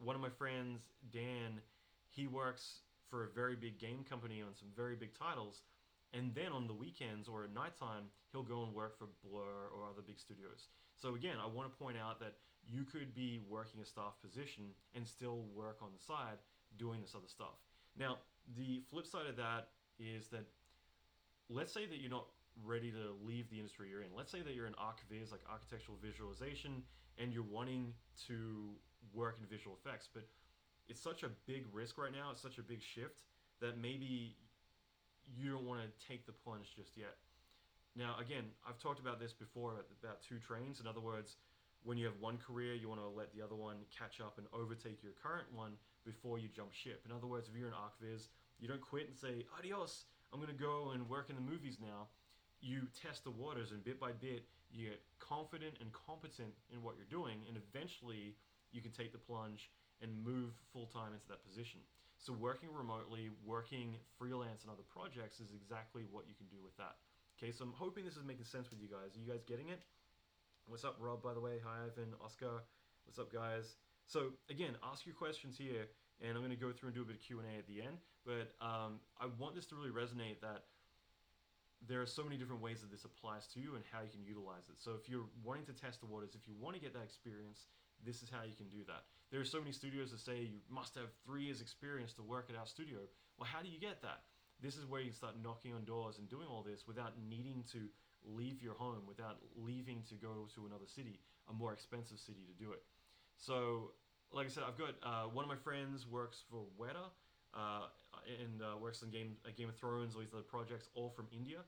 One of my friends, Dan, he works for a very big game company on some very big titles, and then on the weekends or at nighttime, he'll go and work for Blur or other big studios. So again, I want to point out that you could be working a staff position and still work on the side doing this other stuff. Now, the flip side of that is that let's say that you're not ready to leave the industry you're in. Let's say that you're an archviz, like architectural visualization, and you're wanting to work in visual effects, but it's such a big risk right now. It's such a big shift that maybe you don't want to take the plunge just yet. Now, again, I've talked about this before about two trains. In other words, when you have one career, you want to let the other one catch up and overtake your current one before you jump ship. In other words, if you're an archviz, you don't quit and say, adios, I'm going to go and work in the movies now. You test the waters, and bit by bit, you get confident and competent in what you're doing, and eventually you can take the plunge and move full time into that position. So, working remotely, working freelance on other projects is exactly what you can do with that. Okay, so I'm hoping this is making sense with you guys. Are you guys getting it? What's up, Rob, by the way? Hi, Ivan, Oscar. What's up, guys? So, again, ask your questions here, and I'm going to go through and do a bit of Q&A at the end. But I want this to really resonate that there are so many different ways that this applies to you and how you can utilize it. So if you're wanting to test the waters, if you want to get that experience, this is how you can do that. There are so many studios that say you must have 3 years experience to work at our studio. Well, how do you get that? This is where you start knocking on doors and doing all this without needing to leave your home, without leaving to go to another city, a more expensive city to do it. So, like I said, I've got one of my friends works for Weta, and works on Game of Thrones, all these other projects, all from India,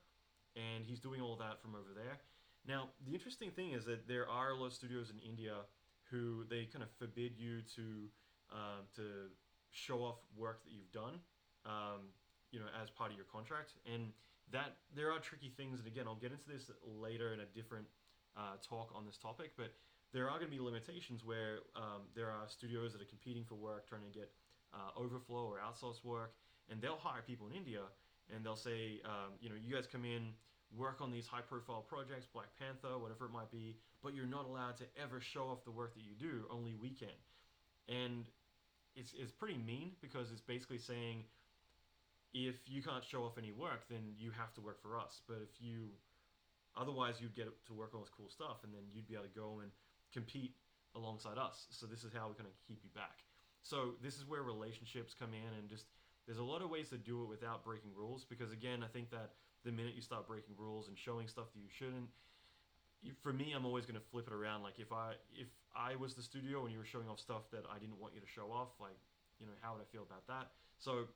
and he's doing all that from over there. Now, the interesting thing is that there are a lot of studios in India who they kind of forbid you to show off work that you've done, as part of your contract, and that there are tricky things. And again, I'll get into this later in a different talk on this topic, but there are going to be limitations where there are studios that are competing for work, trying to get overflow or outsource work, and they'll hire people in India, and they'll say, you guys come in, work on these high-profile projects, Black Panther, whatever it might be, but you're not allowed to ever show off the work that you do. Only we can. And it's pretty mean, because it's basically saying, if you can't show off any work, then you have to work for us. But if you, otherwise, you'd get to work on this cool stuff, and then you'd be able to go and compete alongside us. So this is how we're going to keep you back. So this is where relationships come in, and just there's a lot of ways to do it without breaking rules, because again, I think that the minute you start breaking rules and showing stuff that you shouldn't, for me, I'm always going to flip it around. Like if I was the studio and you were showing off stuff that I didn't want you to show off, like, how would I feel about that? So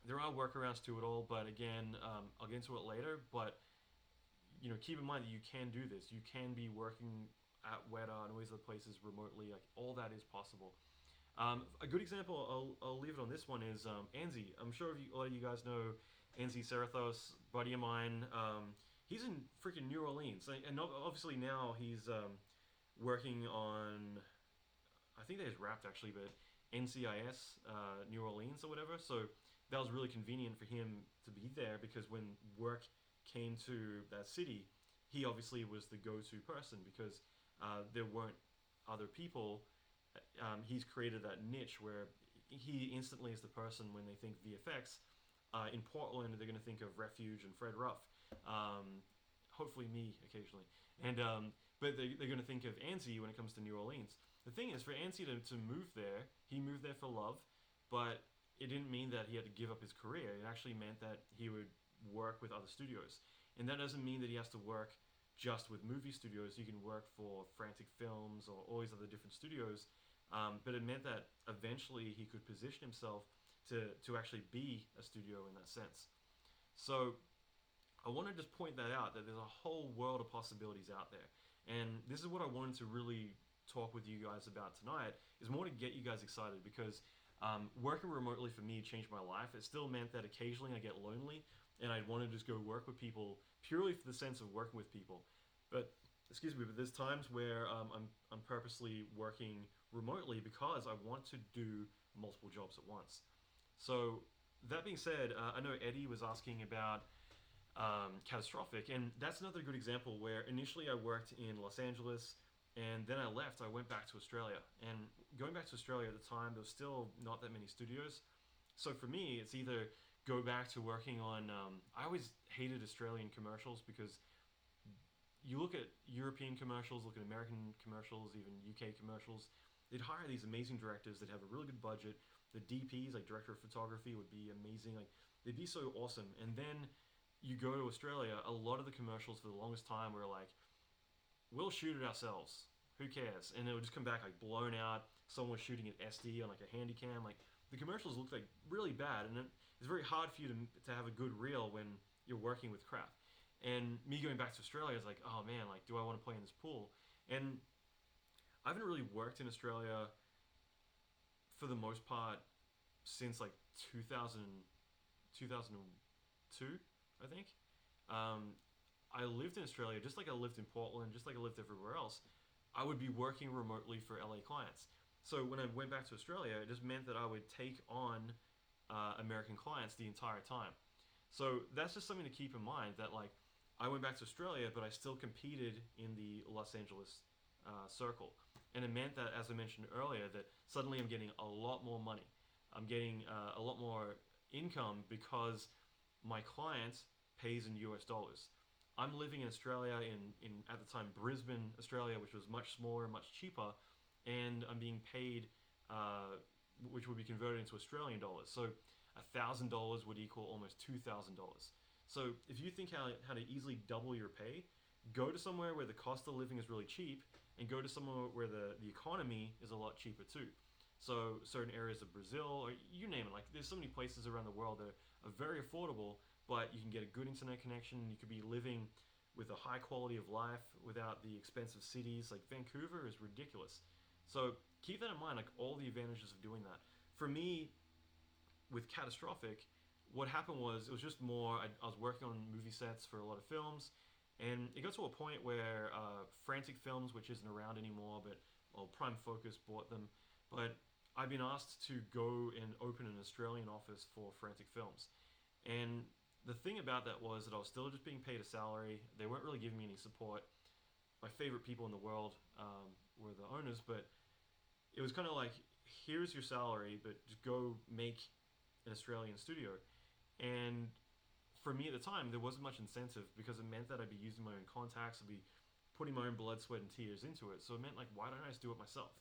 there are workarounds to it all, but again, I'll get into it later. But keep in mind that you can do this. You can be working at Weta and all these other places remotely. Like, all that is possible. A good example, I'll leave it on this one, is Anzi. I'm sure a lot of you guys know Anzi Sarathos, buddy of mine. He's in freaking New Orleans, and obviously now he's working on, I think that is wrapped actually, but NCIS New Orleans or whatever. So that was really convenient for him to be there, because when work came to that city, he obviously was the go-to person, because there weren't other people. He's created that niche where he instantly is the person when they think VFX. In Portland, they're going to think of Refuge and Fred Ruff. Hopefully me occasionally. And but they're going to think of Anzi when it comes to New Orleans. The thing is, for Anzi to move there, he moved there for love, but it didn't mean that he had to give up his career. It actually meant that he would work with other studios. And that doesn't mean that he has to work just with movie studios. You can work for Frantic Films or all these other different studios. But it meant that eventually he could position himself to actually be a studio in that sense. So I want to just point that out, that there's a whole world of possibilities out there. And this is what I wanted to really talk with you guys about tonight, is more to get you guys excited, because working remotely for me changed my life. It still meant that occasionally I get lonely and I'd want to just go work with people purely for the sense of working with people. But there's times where I'm purposely working remotely because I want to do multiple jobs at once. So that being said, I know Eddie was asking about Catastrophic, and that's another good example where initially I worked in Los Angeles, and then I left. I went back to Australia, and going back to Australia at the time, there was still not that many studios. So for me, it's either go back to working on, I always hated Australian commercials, because you look at European commercials, look at American commercials, even UK commercials, they'd hire these amazing directors that have a really good budget. The DPs, like director of photography, would be amazing. Like, they'd be so awesome. And then you go to Australia, a lot of the commercials for the longest time were like, we'll shoot it ourselves. Who cares? And it would just come back like blown out. Someone was shooting an SD on like a handy cam. Like the commercials looked like really bad, and it's very hard for you to have a good reel when you're working with crap. And me going back to Australia is like, oh man, like do I want to play in this pool? And I haven't really worked in Australia for the most part since like 2000, 2002, I think. Um, I lived in Australia just like I lived in Portland, just like I lived everywhere else. I would be working remotely for LA clients. So when I went back to Australia, it just meant that I would take on American clients the entire time. So that's just something to keep in mind that like I went back to Australia, but I still competed in the Los Angeles circle, and it meant that, as I mentioned earlier, that suddenly I'm getting a lot more money. I'm getting a lot more income because my client pays in US dollars. I'm living in Australia in at the time Brisbane, Australia, which was much smaller, much cheaper, and I'm being paid, which would be converted into Australian dollars. So $1,000 would equal almost $2,000. So if you think how to easily double your pay, go to somewhere where the cost of living is really cheap, and go to somewhere where the economy is a lot cheaper too. So certain areas of Brazil, or you name it, like there's so many places around the world that are very affordable, but you can get a good internet connection. You could be living with a high quality of life without the expensive cities. Like Vancouver is ridiculous. So keep that in mind, like all the advantages of doing that. For me, with Catastrophic, what happened was it was just more. I was working on movie sets for a lot of films, and it got to a point where Frantic Films, which isn't around anymore, but well, Prime Focus bought them. But I've been asked to go and open an Australian office for Frantic Films, and the thing about that was that I was still just being paid a salary. They weren't really giving me any support. My favorite people in the world were the owners, but it was kind of like, here's your salary, but just go make an Australian studio. And for me at the time, there wasn't much incentive because it meant that I'd be using my own contacts, I'd be putting my own blood, sweat, and tears into it. So it meant like, why don't I just do it myself?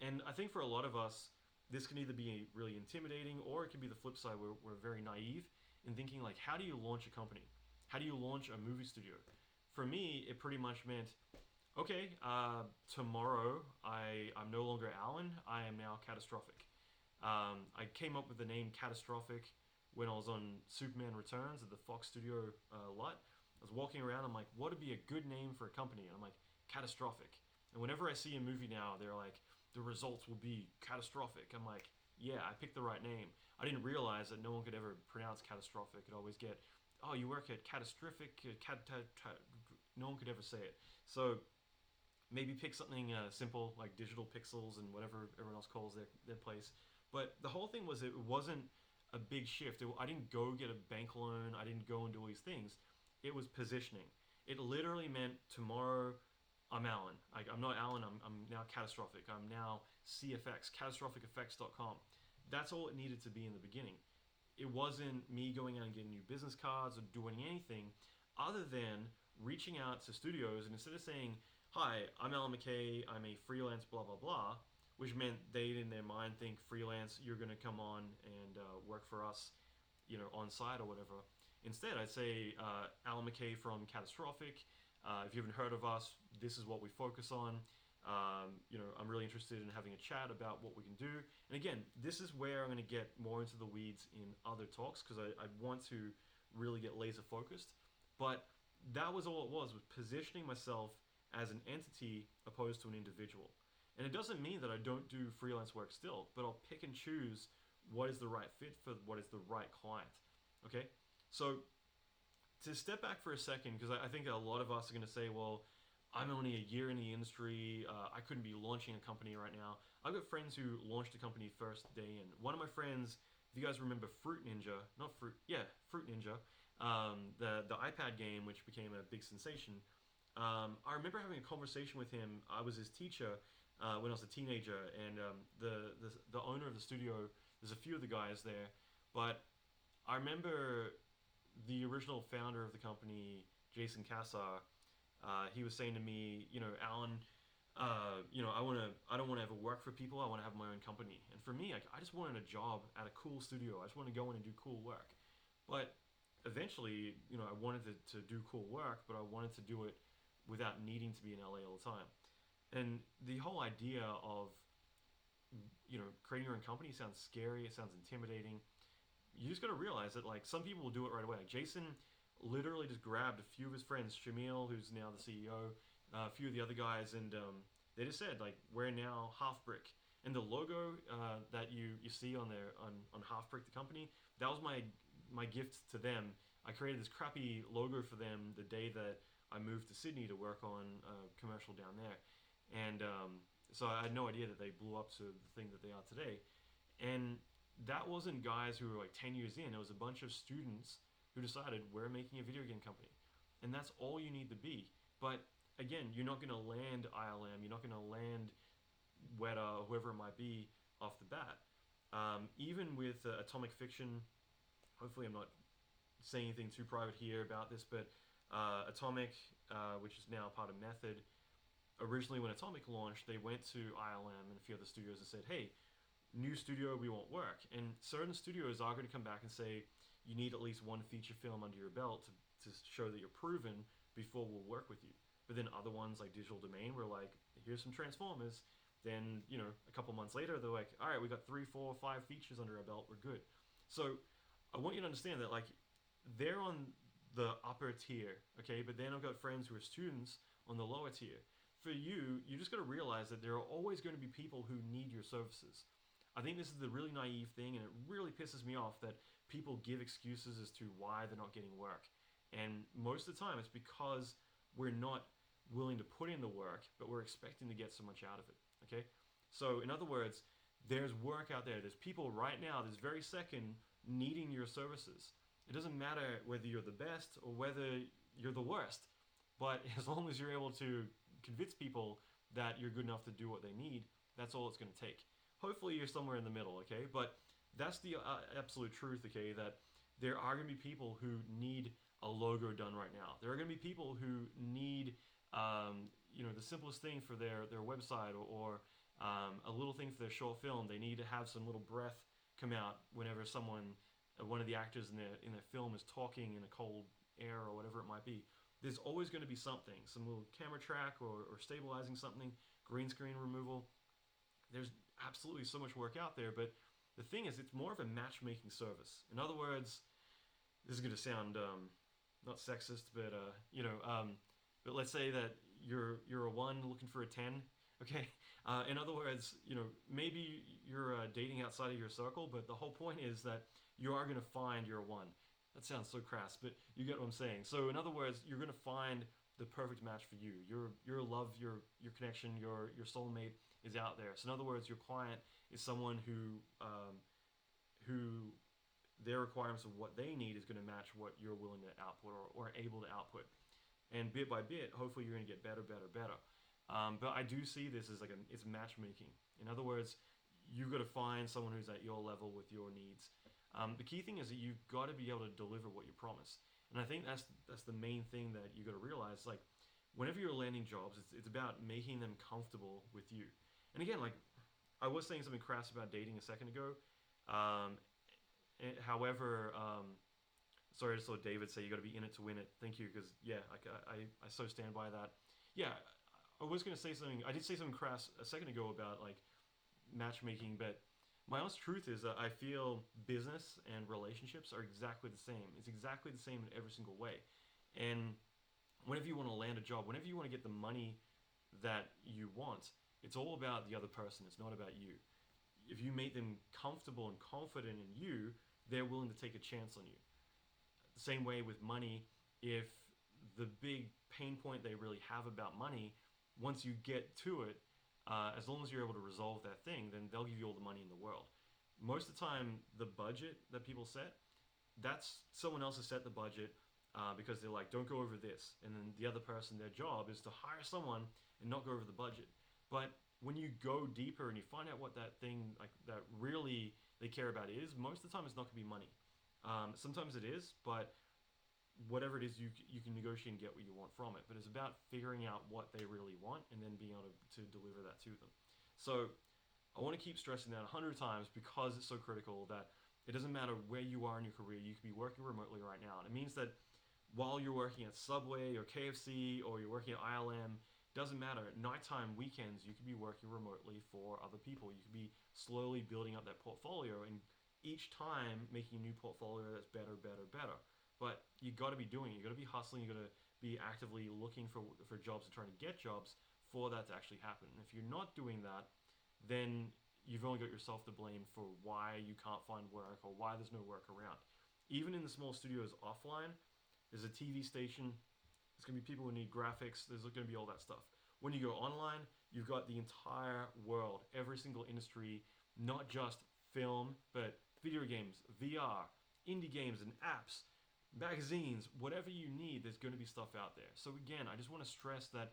And I think for a lot of us, this can either be really intimidating or it can be the flip side where we're very naive in thinking like, how do you launch a company? How do you launch a movie studio? For me, it pretty much meant, okay, tomorrow I'm no longer Alan, I am now Catastrophic. I came up with the name Catastrophic when I was on Superman Returns at the Fox Studio lot. I was walking around, I'm like, what would be a good name for a company? And I'm like, Catastrophic. And whenever I see a movie now, they're like, the results will be catastrophic. I'm like, yeah, I picked the right name. I didn't realize that no one could ever pronounce catastrophic. I'd always get, oh, you work at catastrophic, no one could ever say it. So maybe pick something simple like digital pixels and whatever everyone else calls their place. But the whole thing was it wasn't a big shift. I didn't go get a bank loan. I didn't go and do all these things. It was positioning. It literally meant tomorrow I'm Alan. I'm not Alan. I'm now Catastrophic. I'm now CFX, catastrophic-effects.com. That's all it needed to be in the beginning. It wasn't me going out and getting new business cards or doing anything other than reaching out to studios, and instead of saying, hi, I'm Alan McKay, I'm a freelance blah blah blah, which meant they in their mind think freelance, you're going to come on and work for us, on site or whatever. Instead, I'd say Alan McKay from Catastrophic. If you haven't heard of us, this is what we focus on. I'm really interested in having a chat about what we can do. And again, this is where I'm going to get more into the weeds in other talks because I want to really get laser focused. But that was all it was positioning myself as an entity opposed to an individual. And it doesn't mean that I don't do freelance work still, but I'll pick and choose what is the right fit for what is the right client. Okay? So to step back for a second, because I think a lot of us are going to say, well, I'm only a year in the industry. I couldn't be launching a company right now. I've got friends who launched a company first day in. One of my friends, if you guys remember Fruit Ninja, Fruit Ninja, the iPad game, which became a big sensation. I remember having a conversation with him. I was his teacher when I was a teenager, and the owner of the studio. There's a few of the guys there, but I remember the original founder of the company, Jason Kassar. He was saying to me, Alan, I don't want to ever work for people. I want to have my own company. And for me, I just wanted a job at a cool studio. I just want to go in and do cool work. But eventually, I wanted to do cool work, but I wanted to do it without needing to be in LA all the time. And the whole idea of creating your own company sounds scary. It sounds intimidating. You just got to realize that like some people will do it right away. Like Jason literally just grabbed a few of his friends, Shamil, who's now the CEO, a few of the other guys, and they just said like we're now Half Brick. And the logo that you see on their on Half Brick, the company, that was my gift to them. I created this crappy logo for them the day that I moved to Sydney to work on a commercial down there, and so I had no idea that they blew up to the thing that they are today. And that wasn't guys who were like 10 years in. It was a bunch of students who decided we're making a video game company, and that's all you need to be. But again, you're not going to land ILM. You're not going to land Weta or whoever it might be off the bat. Even with Atomic Fiction, hopefully I'm not saying anything too private here about this, but Atomic, which is now part of Method, originally when Atomic launched, they went to ILM and a few other studios and said, "Hey, new studio, we want work." And certain studios are going to come back and say, "You need at least one feature film under your belt to show that you're proven before we'll work with you." But then other ones like Digital Domain were like, "Here's some Transformers." Then a couple months later, they're like, "All right, we got 3, 4, 5 features under our belt. We're good." So I want you to understand that like they're on the upper tier, okay, but then I've got friends who are students on the lower tier. For you, you just got to realize that there are always going to be people who need your services. I think this is the really naive thing, and it really pisses me off that people give excuses as to why they're not getting work. And most of the time, it's because we're not willing to put in the work, but we're expecting to get so much out of it. Okay? So, in other words, there's work out there. There's people right now, this very second, needing your services. It doesn't matter whether you're the best or whether you're the worst, but as long as you're able to convince people that you're good enough to do what they need, that's all it's going to take. Hopefully, you're somewhere in the middle, okay? But that's the absolute truth, okay? That there are going to be people who need a logo done right now. There are going to be people who need, the simplest thing for their website or a little thing for their short film. They need to have some little breath come out whenever one of the actors in their film is talking in a cold air or whatever it might be. There's always going to be something, some little camera track or stabilizing something, green screen removal. There's absolutely so much work out there, but the thing is, it's more of a matchmaking service. In other words, this is going to sound not sexist, but but let's say that you're a 1 looking for a 10. Okay. In other words, maybe you're dating outside of your circle, but the whole point is that you are going to find your 1. That sounds so crass, but you get what I'm saying. So in other words, you're going to find the perfect match for you. Your love, your connection, your soulmate is out there. So in other words, your client is someone who their requirements of what they need is going to match what you're willing to output or able to output. And bit by bit, hopefully you're going to get better, better, better. But I do see this as it's matchmaking. In other words, you've got to find someone who's at your level with your needs. The key thing is that you've got to be able to deliver what you promise. And I think that's the main thing that you got to realize. Like, whenever you're landing jobs, it's about making them comfortable with you. And again, like I was saying something crass about dating a second ago. Um, However, sorry, I just saw David say you got to be in it to win it. Thank you, because yeah, like I so stand by that. Yeah, I was gonna say something. I did say something crass a second ago about like matchmaking, but my honest truth is that I feel business and relationships are exactly the same. It's exactly the same in every single way. And whenever you want to land a job, whenever you want to get the money that you want, it's all about the other person. It's not about you. If you make them comfortable and confident in you, they're willing to take a chance on you. The same way with money, if the big pain point they really have about money, once you get to it, as long as you're able to resolve that thing, then they'll give you all the money in the world. Most of the time, the budget that people set, that's someone else has set the budget because they're like, don't go over this. And then the other person, their job is to hire someone and not go over the budget. But when you go deeper and you find out what that thing like that really they care about is, most of the time it's not going to be money. Sometimes it is, but whatever it is, you can negotiate and get what you want from it. But it's about figuring out what they really want and then being able to deliver that to them. So I want to keep stressing that 100 times because it's so critical that It doesn't matter where you are in your career. You could be working remotely right now. And it means that while you're working at Subway or KFC or you're working at ILM, doesn't matter. At nighttime, weekends, you could be working remotely for other people. You could be slowly building up that portfolio and each time making a new portfolio that's better, better, better. But you got to be doing it. You got to be hustling. You got to be actively looking for jobs and trying to get jobs for that to actually happen. And if you're not doing that, then you've only got yourself to blame for why you can't find work or why there's no work around. Even in the small studios offline, there's a TV station. There's going to be people who need graphics. There's going to be all that stuff. When you go online, you've got the entire world, every single industry, not just film, but video games, VR, indie games, and apps, magazines, whatever you need, there's going to be stuff out there. So, again, I just want to stress that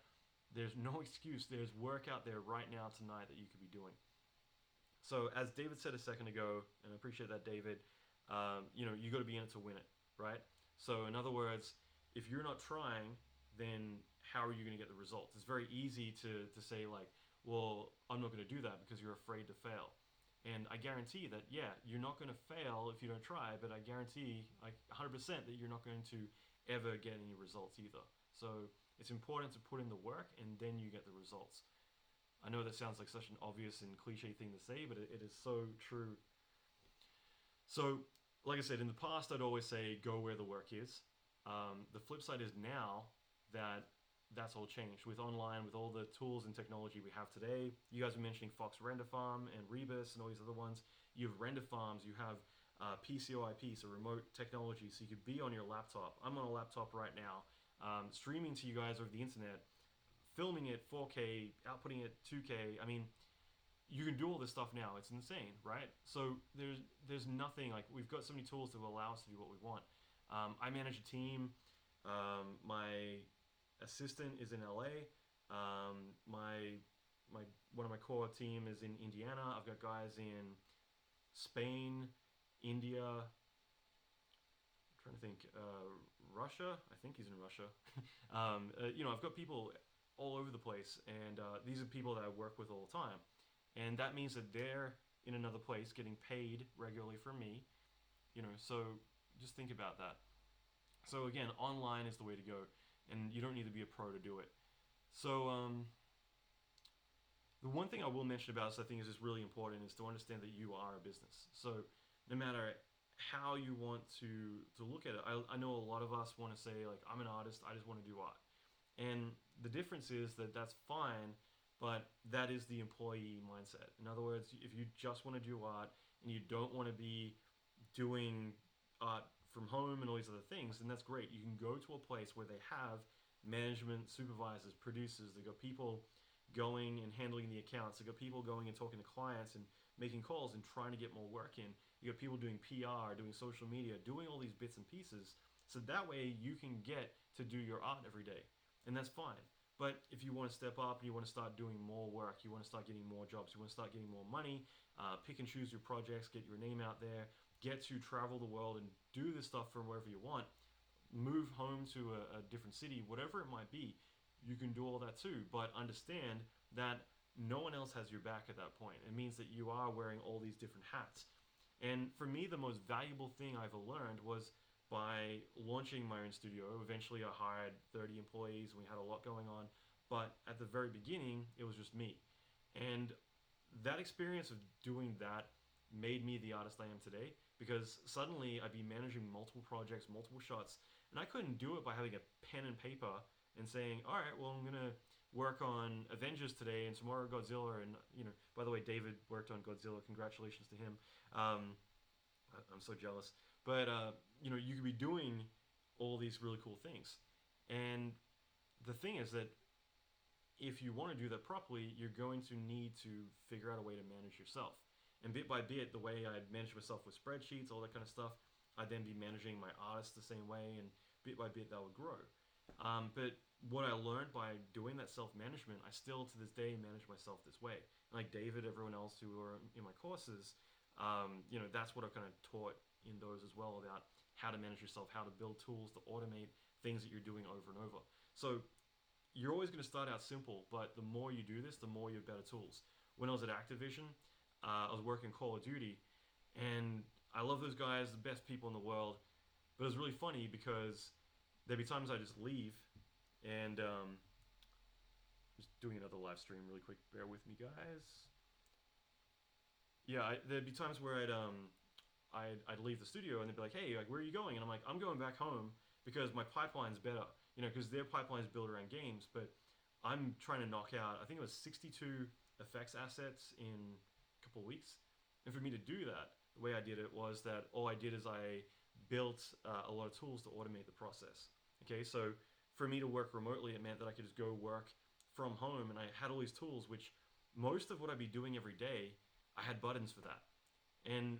there's no excuse. There's work out there right now, tonight, that you could be doing. So, as David said a second ago, and I appreciate that, David, you got to be in it to win it, right? So, in other words, if you're not trying, then how are you going to get the results? It's very easy to say, like, well, I'm not going to do that because you're afraid to fail. And I guarantee that, yeah, you're not going to fail if you don't try, but I guarantee, like, 100% that you're not going to ever get any results either. So, it's important to put in the work and then you get the results. I know that sounds like such an obvious and cliche thing to say, but it is so true. So, like I said, in the past, I'd always say go where the work is. The flip side is now that that's all changed with online, with all the tools and technology we have today. You guys were mentioning Fox Render Farm and Rebus and all these other ones. You have render farms, you have PCOIP, so remote technology, so you could be on your laptop. I'm on a laptop right now, streaming to you guys over the internet, filming it 4K, outputting it 2K. I mean, you can do all this stuff now. It's insane, right? So there's nothing like we've got so many tools that will allow us to do what we want. I manage a team. My assistant is in LA. My one of my core team is in Indiana. I've got guys in Spain, India. I'm trying to think. Russia. I think he's in Russia. I've got people all over the place, and these are people that I work with all the time, and that means that they're in another place getting paid regularly from me. So just think about that. So again, online is the way to go, and you don't need to be a pro to do it. So the one thing I will mention about this, I think, is just really important, is to understand that you are a business. So no matter how you want to look at it, I know a lot of us want to say, like, I'm an artist, I just want to do art. And the difference is that that's fine, but that is the employee mindset. In other words, if you just want to do art and you don't want to be doing art from home and all these other things, then that's great. You can go to a place where they have management, supervisors, producers. They've got people going and handling the accounts. They've got people going and talking to clients and making calls and trying to get more work in. You got people doing PR, doing social media, doing all these bits and pieces. So that way you can get to do your art every day. And that's fine. But if you want to step up and you want to start doing more work, you want to start getting more jobs, you want to start getting more money, pick and choose your projects, get your name out there, get to travel the world and do this stuff from wherever you want, move home to a different city, whatever it might be, you can do all that too. But understand that no one else has your back at that point. It means that you are wearing all these different hats. And for me, the most valuable thing I've learned was by launching my own studio. Eventually, I hired 30 employees and we had a lot going on. But at the very beginning, it was just me. And that experience of doing that made me the artist I am today, because suddenly I'd be managing multiple projects, multiple shots, and I couldn't do it by having a pen and paper and saying, all right, well, I'm going to work on Avengers today and tomorrow Godzilla. And, by the way, David worked on Godzilla. Congratulations to him. I'm so jealous. But, you could be doing all these really cool things. And the thing is that if you want to do that properly, you're going to need to figure out a way to manage yourself. And bit by bit, the way I'd manage myself with spreadsheets, all that kind of stuff, I'd then be managing my artists the same way, and bit by bit that would grow. But what I learned by doing that self-management, I still to this day manage myself this way. Like David, everyone else who are in my courses, that's what I've kind of taught in those as well, about how to manage yourself, how to build tools to automate things that you're doing over and over. So you're always going to start out simple, but the more you do this, the more you have better tools. When I was at Activision, I was working Call of Duty, and I love those guys, the best people in the world. But it was really funny because there'd be times I just leave and just doing another live stream really quick. Bear with me, guys. Yeah, there'd be times where I'd leave the studio and they'd be like, "Hey, like, where are you going?" And I'm like, "I'm going back home because my pipeline's better, because their pipeline's built around games, but I'm trying to knock out. I think it was 62 effects assets in a couple of weeks, and for me to do that, the way I did it was that all I did is I built a lot of tools to automate the process. Okay, so for me to work remotely, it meant that I could just go work from home, and I had all these tools, which most of what I'd be doing every day, I had buttons for that. And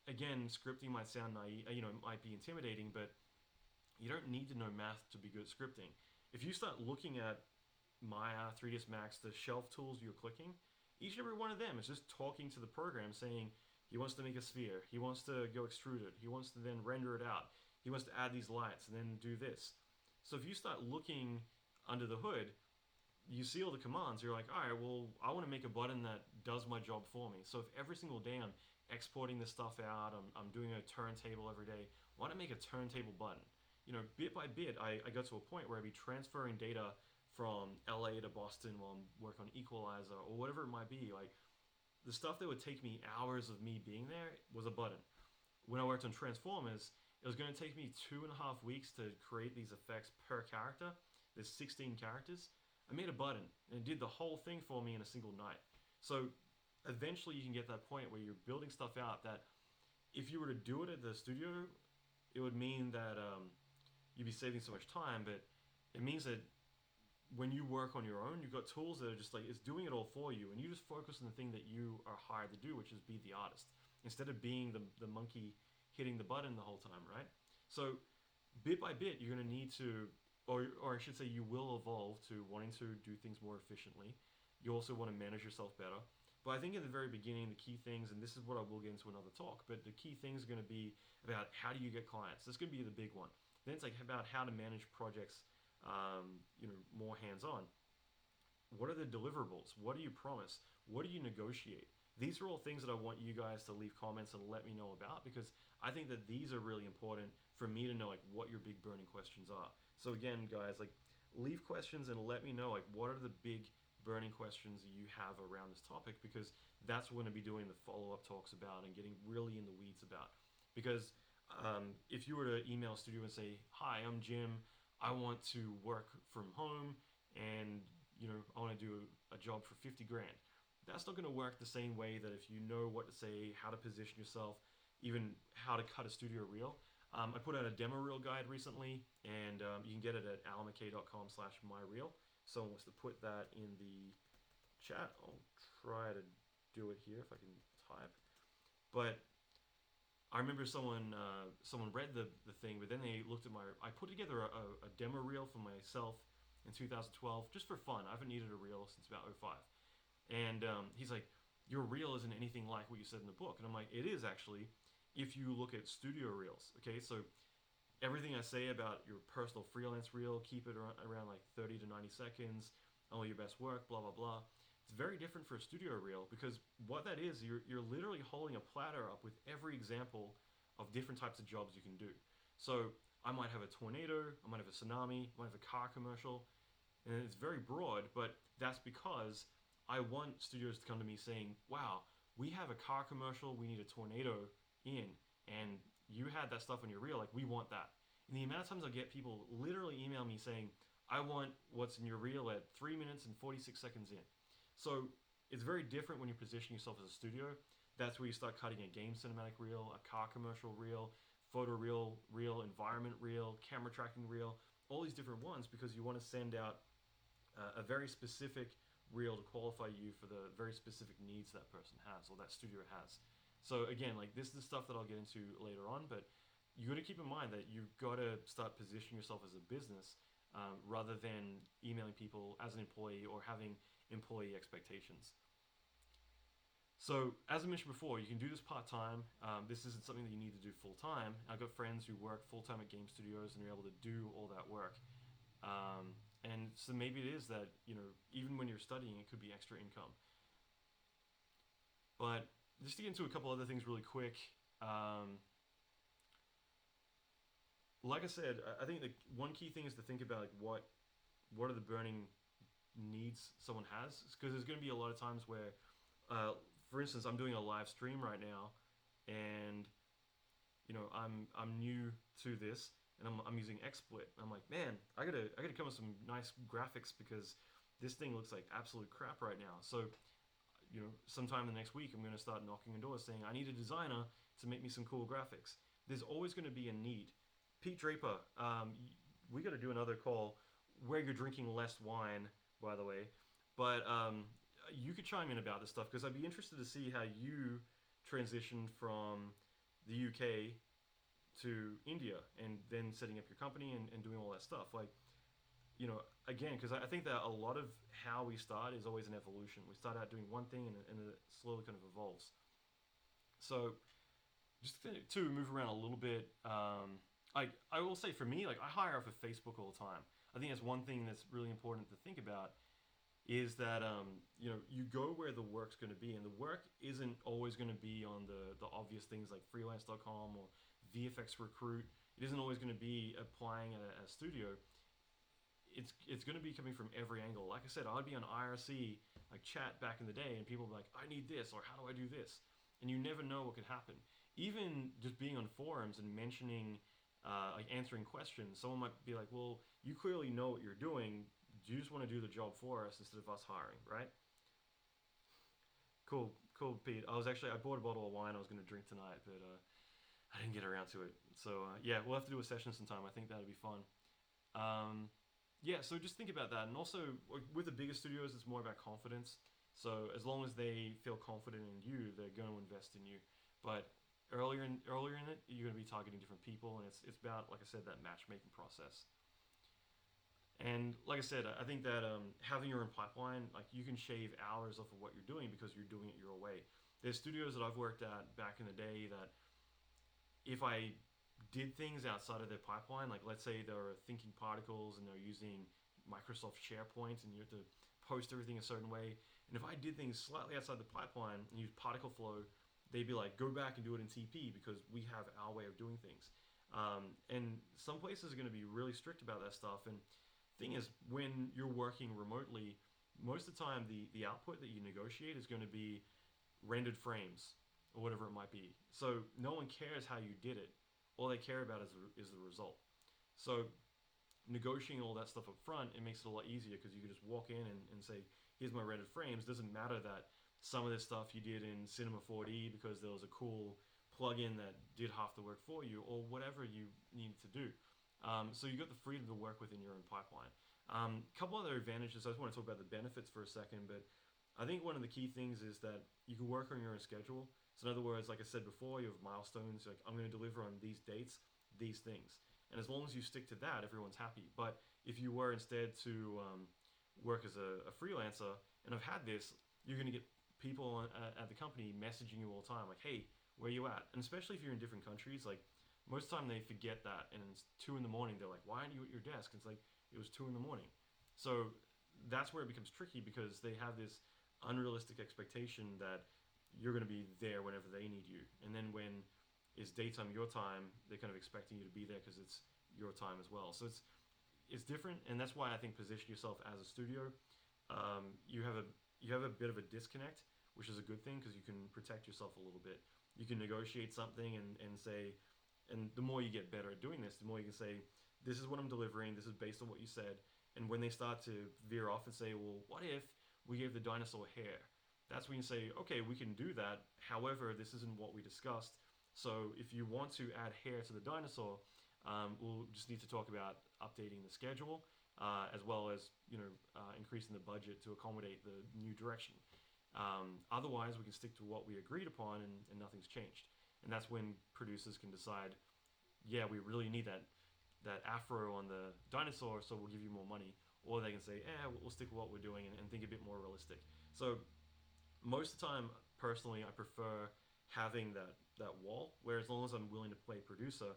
again, scripting might sound naive, it might be intimidating, but you don't need to know math to be good at scripting. If you start looking at Maya, 3ds Max, the shelf tools you're clicking, each and every one of them is just talking to the program saying he wants to make a sphere, he wants to go extrude it, he wants to then render it out, he wants to add these lights and then do this. So if you start looking under the hood, you see all the commands, you're like, all right, well, I want to make a button that does my job for me. So if every single day I'm exporting this stuff out, I'm doing a turntable every day, why don't I make a turntable button? Bit by bit, I got to a point where I'd be transferring data from LA to Boston while I'm working on Equalizer or whatever it might be. Like, the stuff that would take me hours of me being there was a button. When I worked on Transformers, it was going to take me 2.5 weeks to create these effects per character. There's 16 characters. I made a button and it did the whole thing for me in a single night. So eventually you can get that point where you're building stuff out that if you were to do it at the studio, it would mean that you'd be saving so much time, but it means that when you work on your own, you've got tools that are just like it's doing it all for you, and you just focus on the thing that you are hired to do, which is be the artist, instead of being the monkey hitting the button the whole time, right? So bit by bit, you're going to need to, or I should say, you will evolve to wanting to do things more efficiently. You also want to manage yourself better. But I think in the very beginning, the key things, and this is what I will get into another talk, but the key things are going to be about how do you get clients. This is going to be the big one. Then it's like about how to manage projects, more hands-on. What are the deliverables? What do you promise? What do you negotiate? These are all things that I want you guys to leave comments and let me know about, because I think that these are really important for me to know like what your big burning questions are. So again, guys, like, leave questions and let me know like what are the big burning questions you have around this topic, because that's what we're going to be doing the follow-up talks about and getting really in the weeds about. Because if you were to email a studio and say, "Hi, I'm Jim. I want to work from home and I want to do a job for 50 grand." That's not going to work the same way that if you know what to say, how to position yourself, even how to cut a studio reel. I put out a demo reel guide recently, and you can get it at alanmckay.com/myreel. Someone wants to put that in the chat. I'll try to do it here if I can type. But I remember someone read the thing, but then they looked at my. I put together a demo reel for myself in 2012 just for fun. I haven't needed a reel since about '05, and he's like, "Your reel isn't anything like what you said in the book," and I'm like, "It is actually, if you look at studio reels." Okay, so everything I say about your personal freelance reel, keep it around like 30 to 90 seconds, only your best work, blah blah blah. It's very different for a studio reel, because what that is, you're literally holding a platter up with every example of different types of jobs you can do. So I might have a tornado, I might have a tsunami, I might have a car commercial, and it's very broad, but that's because I want studios to come to me saying, "Wow, we have a car commercial, we need a tornado in, and you had that stuff on your reel, like, we want that." And the amount of times I get people literally email me saying, "I want what's in your reel at 3 minutes and 46 seconds in." So it's very different when you position yourself as a studio. That's where you start cutting a game cinematic reel, a car commercial reel, photo reel, environment reel, camera tracking reel, all these different ones, because you want to send out a very specific reel to qualify you for the very specific needs that person has or that studio has. So again, like, this is the stuff that I'll get into later on, but you got to keep in mind that you've got to start positioning yourself as a business, rather than emailing people as an employee or having employee expectations. So as I mentioned before, you can do this part-time. This isn't something that you need to do full-time. I've got friends who work full-time at game studios and are able to do all that work. And so maybe it is that, even when you're studying, it could be extra income. But just to get into a couple other things really quick, Um, like I said, I think the one key thing is to think about like what are the burning needs someone has, because there's going to be a lot of times where, uh, for instance, I'm doing a live stream right now, and I'm new to this, and I'm using XSplit. I'm like, man, I gotta come with some nice graphics because this thing looks like absolute crap right now. So sometime in the next week, I'm going to start knocking on doors saying I need a designer to make me some cool graphics. There's always going to be a need. Pete Draper, we got to do another call where you're drinking less wine, by the way. But you could chime in about this stuff because I'd be interested to see how you transitioned from the UK to India and then setting up your company and doing all that stuff. Like, again, because I think that a lot of how we start is always an evolution. We start out doing one thing and it slowly kind of evolves. So, just to move around a little bit, I will say for me, like I hire off of Facebook all the time. I think that's one thing that's really important to think about is that you go where the work's going to be, and the work isn't always going to be on the obvious things like freelance.com or VFX Recruit. It isn't always going to be applying at a studio. It's going to be coming from every angle. Like I said, I'd be on IRC like chat back in the day, and people would be like, "I need this," or "How do I do this?" And you never know what could happen. Even just being on forums and mentioning, like answering questions, someone might be like, "Well, you clearly know what you're doing. Do you just want to do the job for us instead of us hiring, right?" Cool, cool, Pete. I bought a bottle of wine I was going to drink tonight, but I didn't get around to it. So yeah, we'll have to do a session sometime. I think that'd be fun. Um, yeah, so just think about that, and also like, with the bigger studios, it's more about confidence. So as long as they feel confident in you, they're going to invest in you. But earlier in it, you're going to be targeting different people, and it's about, like I said, that matchmaking process. And like I said, I think that having your own pipeline, like you can shave hours off of what you're doing because you're doing it your way. There's studios that I've worked at back in the day that if I did things outside of their pipeline, like let's say they're thinking particles and they're using Microsoft SharePoint and you have to post everything a certain way, and if I did things slightly outside the pipeline and use particle flow, they'd be like, go back and do it in TP because we have our way of doing things. And some places are going to be really strict about that stuff. And thing is, when you're working remotely, most of the time the output that you negotiate is going to be rendered frames or whatever it might be. So no one cares how you did it. All they care about is the result. So negotiating all that stuff up front, it makes it a lot easier because you can just walk in and say, here's my rendered frames. Doesn't matter that some of this stuff you did in Cinema 4D because there was a cool plugin that did half the work for you or whatever you needed to do. So you got the freedom to work within your own pipeline. A couple other advantages. I just want to talk about the benefits for a second, but I think one of the key things is that you can work on your own schedule. So in other words, like I said before, you have milestones. Like I'm going to deliver on these dates, these things, and as long as you stick to that, everyone's happy. But if you were instead to work as a freelancer, and I've had this, you're going to get people at the company messaging you all the time, like, "Hey, where you at?" And especially if you're in different countries, like most of the time they forget that, and it's 2 in the morning. They're like, "Why aren't you at your desk?" And it's like it was 2 in the morning. So that's where it becomes tricky because they have this unrealistic expectation that you're going to be there whenever they need you, and then when it's daytime your time, they're kind of expecting you to be there because it's your time as well. So it's different, and that's why I think position yourself as a studio. You have a bit of a disconnect, which is a good thing because you can protect yourself a little bit. You can negotiate something and say, and the more you get better at doing this, the more you can say, this is what I'm delivering. This is based on what you said. And when they start to veer off and say, well, what if we gave the dinosaur hair? That's when you say, okay, we can do that. However, this isn't what we discussed. So if you want to add hair to the dinosaur, we'll just need to talk about updating the schedule, as well as increasing the budget to accommodate the new direction. Otherwise, we can stick to what we agreed upon, and nothing's changed. And that's when producers can decide, yeah, we really need that afro on the dinosaur, so we'll give you more money. Or they can say, we'll stick with what we're doing and think a bit more realistic. So most of the time, personally, I prefer having that wall where as long as I'm willing to play producer,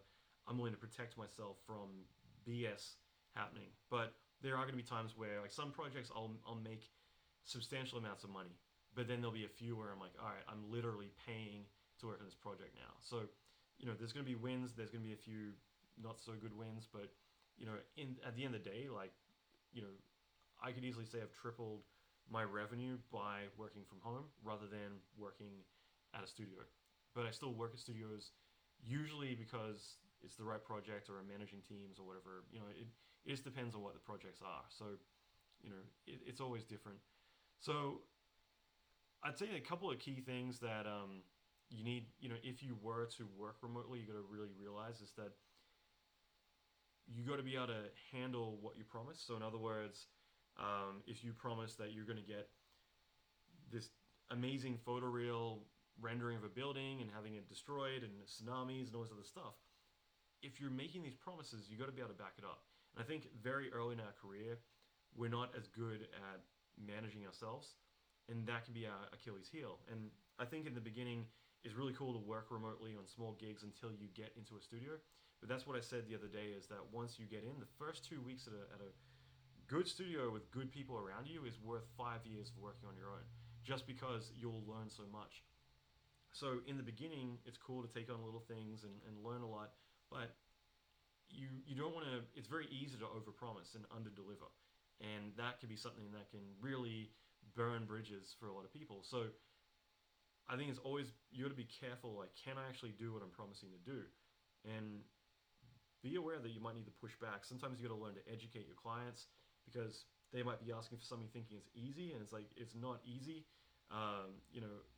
I'm willing to protect myself from BS happening. But there are going to be times where, like some projects, I'll make substantial amounts of money, but then there'll be a few where I'm like, all right, I'm literally paying to work on this project now. So, there's going to be wins. There's going to be a few not so good wins, but at the end of the day, like, you know, I could easily say I've tripled my revenue by working from home rather than working at a studio. But I still work at studios usually because it's the right project or I'm managing teams or whatever. It just depends on what the projects are. So, it's always different. So I'd say a couple of key things that you need, if you were to work remotely, you got to really realize is that you got to be able to handle what you promise. So in other words, if you promise that you're going to get this amazing photoreal rendering of a building and having it destroyed and tsunamis and all this other stuff, if you're making these promises, you got to be able to back it up. And I think very early in our career, we're not as good at managing ourselves, and that can be our Achilles heel. And I think in the beginning, it's really cool to work remotely on small gigs until you get into a studio. But that's what I said the other day is that once you get in, the first 2 weeks at a good studio with good people around you is worth 5 years of working on your own, just because you'll learn so much. So in the beginning, it's cool to take on little things and learn a lot, but you don't want to. It's very easy to overpromise and underdeliver, and that can be something that can really burn bridges for a lot of people. So I think it's always you got to be careful. Like, can I actually do what I'm promising to do? And be aware that you might need to push back. Sometimes you got to learn to educate your clients because they might be asking for something thinking it's easy, and it's like it's not easy.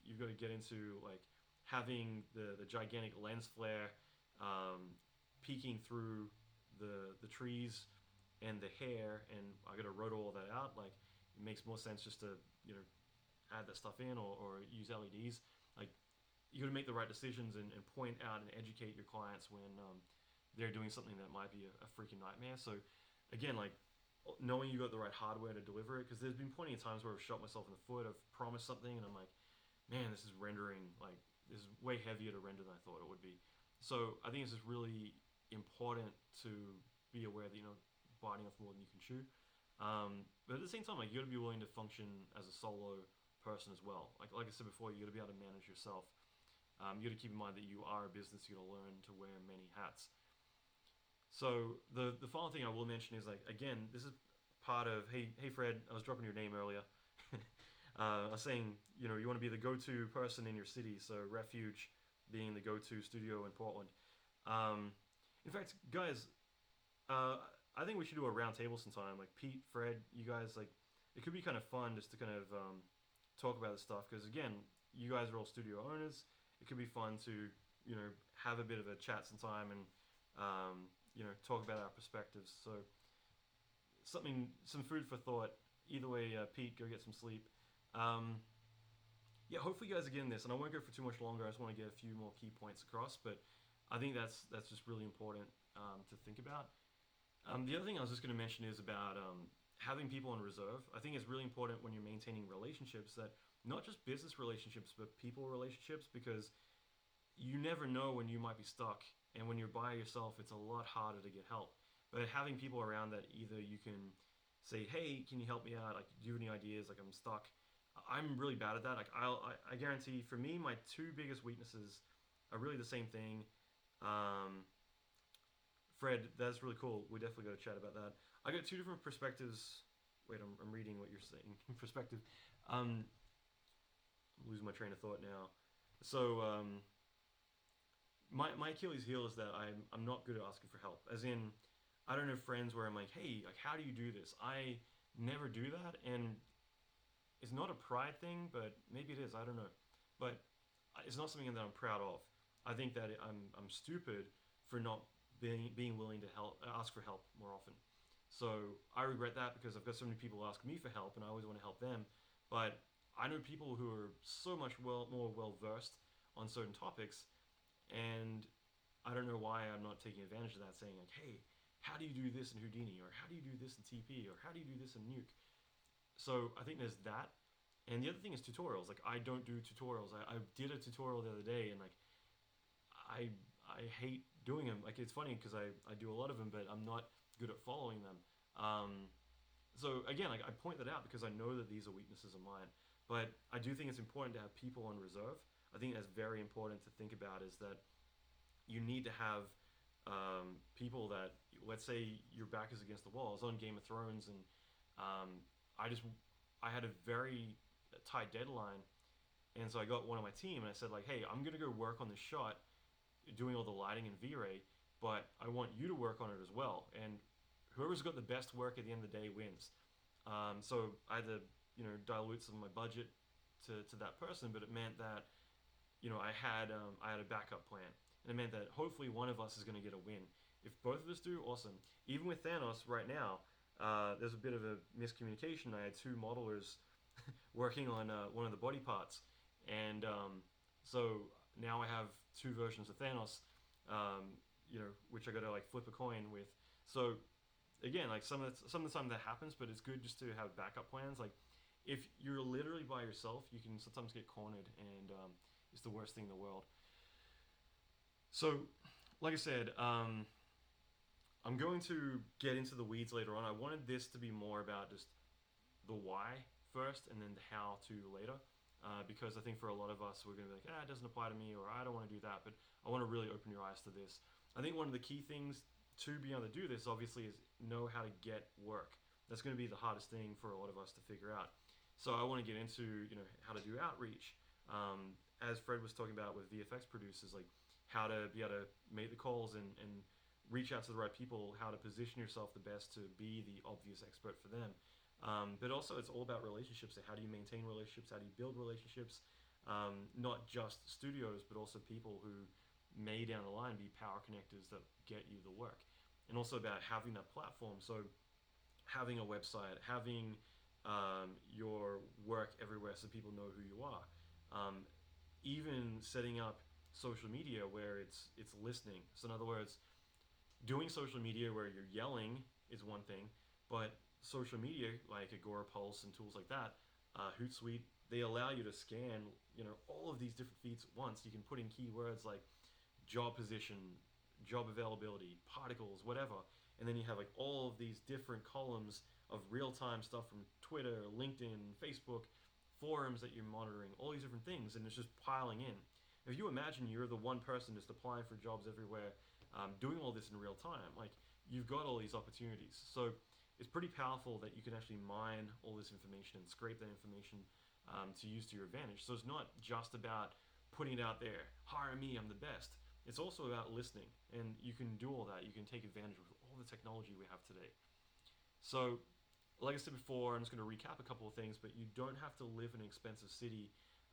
You've got to get into like having the gigantic lens flare peeking through the trees and the hair, and I got to rotor all that out. Like, it makes more sense just to add that stuff in or use LEDs. Like, you got to make the right decisions and point out and educate your clients when they're doing something that might be a freaking nightmare. So again, like, knowing you got the right hardware to deliver it, because there's been plenty of times where I've shot myself in the foot. I've promised something and I'm like, man, this is rendering like this is way heavier to render than I thought it would be. So I think it's just really important to be aware that biting off more than you can chew. But at the same time, like, you got to be willing to function as a solo person as well. Like I said before, you got to be able to manage yourself. You got to keep in mind that you are a business. You got to learn to wear many hats. So the final thing I will mention is, like, again, this is part of hey Fred, I was dropping your name earlier. I was saying you want to be the go-to person in your city. So Refuge being the go-to studio in Portland. In fact, guys, I think we should do a round table sometime. Like Pete, Fred, you guys, like, it could be kind of fun just to kind of talk about this stuff because again, you guys are all studio owners. It could be fun to have a bit of a chat sometime and talk about our perspectives. So some food for thought. Either way, Pete, go get some sleep. Yeah, hopefully you guys are getting this, and I won't go for too much longer. I just want to get a few more key points across, but I think that's just really important to think about. The other thing I was just going to mention is about having people in reserve. I think it's really important when you're maintaining relationships that not just business relationships, but people relationships, because you never know when you might be stuck. And when you're by yourself, it's a lot harder to get help. But having people around that either you can say, hey, can you help me out? Like, do you have any ideas? Like, I'm stuck. I'm really bad at that. Like, I guarantee for me, my two biggest weaknesses are really the same thing. Fred, that's really cool. We definitely got to chat about that. I got two different perspectives. Wait, I'm reading what you're saying. Perspective. I'm losing my train of thought now. So, my Achilles heel is that I'm not good at asking for help. As in, I don't have friends where I'm like, hey, like, how do you do this? I never do that, and it's not a pride thing, but maybe it is. I don't know, but it's not something that I'm proud of. I think that I'm stupid for not being willing to ask for help more often. So I regret that because I've got so many people ask me for help, and I always want to help them. But I know people who are so much more well versed on certain topics, and I don't know why I'm not taking advantage of that, saying like, hey, how do you do this in Houdini, or how do you do this in TP, or how do you do this in Nuke? So I think there's that. And the other thing is tutorials. Like, I don't do tutorials. I did a tutorial the other day, and like, I hate doing them. Like, it's funny because I do a lot of them, but I'm not good at following them. So again, like, I point that out because I know that these are weaknesses of mine. But I do think it's important to have people on reserve. I think that's very important to think about is that you need to have people that, let's say your back is against the wall. I was on Game of Thrones, and um, I just I had a very tight deadline, and so I got one on my team, and I said like, hey, I'm gonna go work on this shot, doing all the lighting and V-Ray, but I want you to work on it as well. And whoever's got the best work at the end of the day wins. So I had to, dilute some of my budget to that person, but it meant that I had a backup plan, and it meant that hopefully one of us is going to get a win. If both of us do, awesome. Even with Thanos right now, there's a bit of a miscommunication. I had two modelers working on one of the body parts, and so now I have two versions of Thanos, which I got to like flip a coin with. So again, like some of the time that happens, but it's good just to have backup plans. Like if you're literally by yourself, you can sometimes get cornered, and it's the worst thing in the world. So, like I said, I'm going to get into the weeds later on. I wanted this to be more about just the why first, and then the how to later. Because I think for a lot of us, we're going to be like, it doesn't apply to me, or I don't want to do that. But I want to really open your eyes to this. I think one of the key things to be able to do this, obviously, is know how to get work. That's going to be the hardest thing for a lot of us to figure out. So I want to get into, how to do outreach. As Fred was talking about with VFX producers, like how to be able to make the calls and reach out to the right people, how to position yourself the best to be the obvious expert for them. But also, it's all about relationships. So how do you maintain relationships? How do you build relationships? Not just studios, but also people who may down the line be power connectors that get you the work. And also about having that platform. So having a website, having your work everywhere so people know who you are. Even setting up social media where it's listening. So in other words, doing social media where you're yelling is one thing, but social media like Agora Pulse and tools like that, Hootsuite, they allow you to scan, all of these different feeds at once. You can put in keywords like job position, job availability, particles, whatever, and then you have like all of these different columns of real-time stuff from Twitter, LinkedIn, Facebook, forums that you're monitoring, all these different things, and it's just piling in. If you imagine you're the one person just applying for jobs everywhere, doing all this in real time, like you've got all these opportunities. So it's pretty powerful that you can actually mine all this information and scrape that information to use to your advantage. So it's not just about putting it out there, hire me, I'm the best. It's also about listening, and you can do all that. You can take advantage of all the technology we have today. So, like I said before, I'm just going to recap a couple of things, but you don't have to live in an expensive city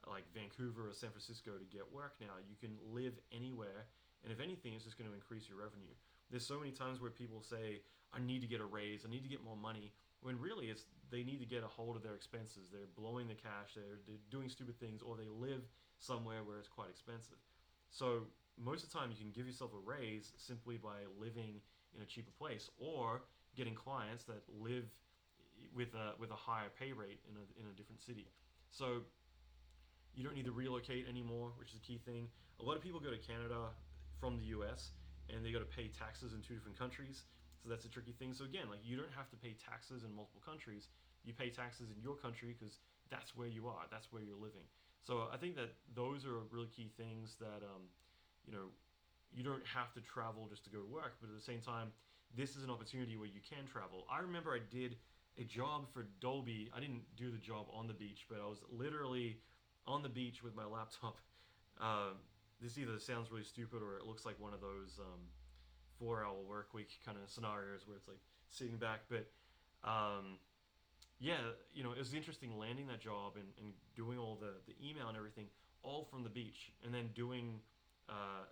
like Vancouver or San Francisco to get work now. You can live anywhere, and if anything, it's just going to increase your revenue. There's so many times where people say, I need to get a raise, I need to get more money, when really it's they need to get a hold of their expenses. They're blowing the cash, they're doing stupid things, or they live somewhere where it's quite expensive. So most of the time you can give yourself a raise simply by living in a cheaper place, or getting clients that live with a higher pay rate in a different city. So you don't need to relocate anymore, which is a key thing. A lot of people go to Canada from the US, and they got to pay taxes in two different countries. So that's a tricky thing. So again, like you don't have to pay taxes in multiple countries. You pay taxes in your country because that's where you are. That's where you're living. So I think that those are really key things that you know you don't have to travel just to go to work, but at the same time, this is an opportunity where you can travel. I remember I did a job for Dolby. I didn't do the job on the beach, but I was literally on the beach with my laptop. This either sounds really stupid or it looks like one of those 4-hour work week kind of scenarios where it's like sitting back. But yeah, it was interesting landing that job and doing all the email and everything all from the beach, and then doing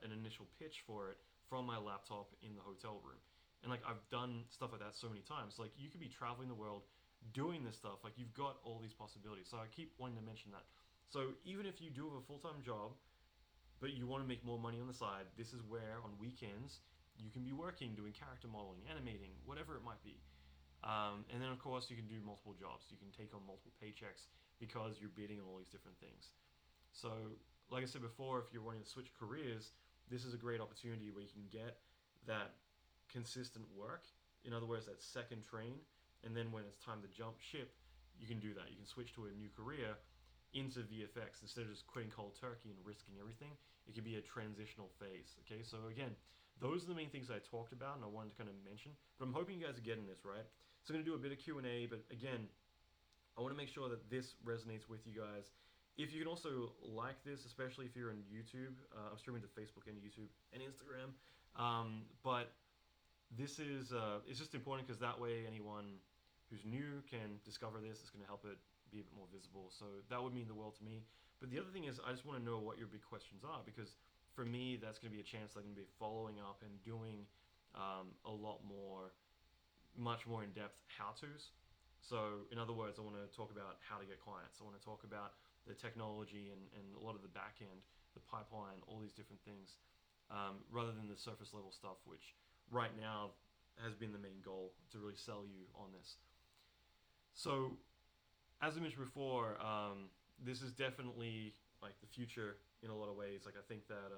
an initial pitch for it from my laptop in the hotel room. And like I've done stuff like that so many times. Like you could be traveling the world doing this stuff. Like you've got all these possibilities. So I keep wanting to mention that. So even if you do have a full-time job, but you want to make more money on the side, this is where on weekends you can be working, doing character modeling, animating, whatever it might be. And then of course you can do multiple jobs. You can take on multiple paychecks because you're bidding on all these different things. So like I said before, if you're wanting to switch careers, this is a great opportunity where you can get that consistent work. In other words, that second train. And then when it's time to jump ship, you can do that. You can switch to a new career into VFX instead of just quitting cold turkey and risking everything. It could be a transitional phase. Okay, so again, those are the main things I talked about, and I wanted to kind of mention. But I'm hoping you guys are getting this right. So I'm gonna do a bit of Q&A, but again, I want to make sure that this resonates with you guys. If you can also like this, especially if you're on YouTube, I'm streaming to Facebook and YouTube and Instagram. But this is it's just important because that way anyone who's new can discover this. It's going to help it be a bit more visible. So that would mean the world to me. But the other thing is, I just want to know what your big questions are because for me, that's going to be a chance that I'm going to be following up and doing a lot more, much more in depth how to's. So, in other words, I want to talk about how to get clients. I want to talk about the technology and a lot of the back end, the pipeline, all these different things, rather than the surface level stuff, which right now has been the main goal to really sell you on this. So, as I mentioned before, this is definitely like the future in a lot of ways. Like I think that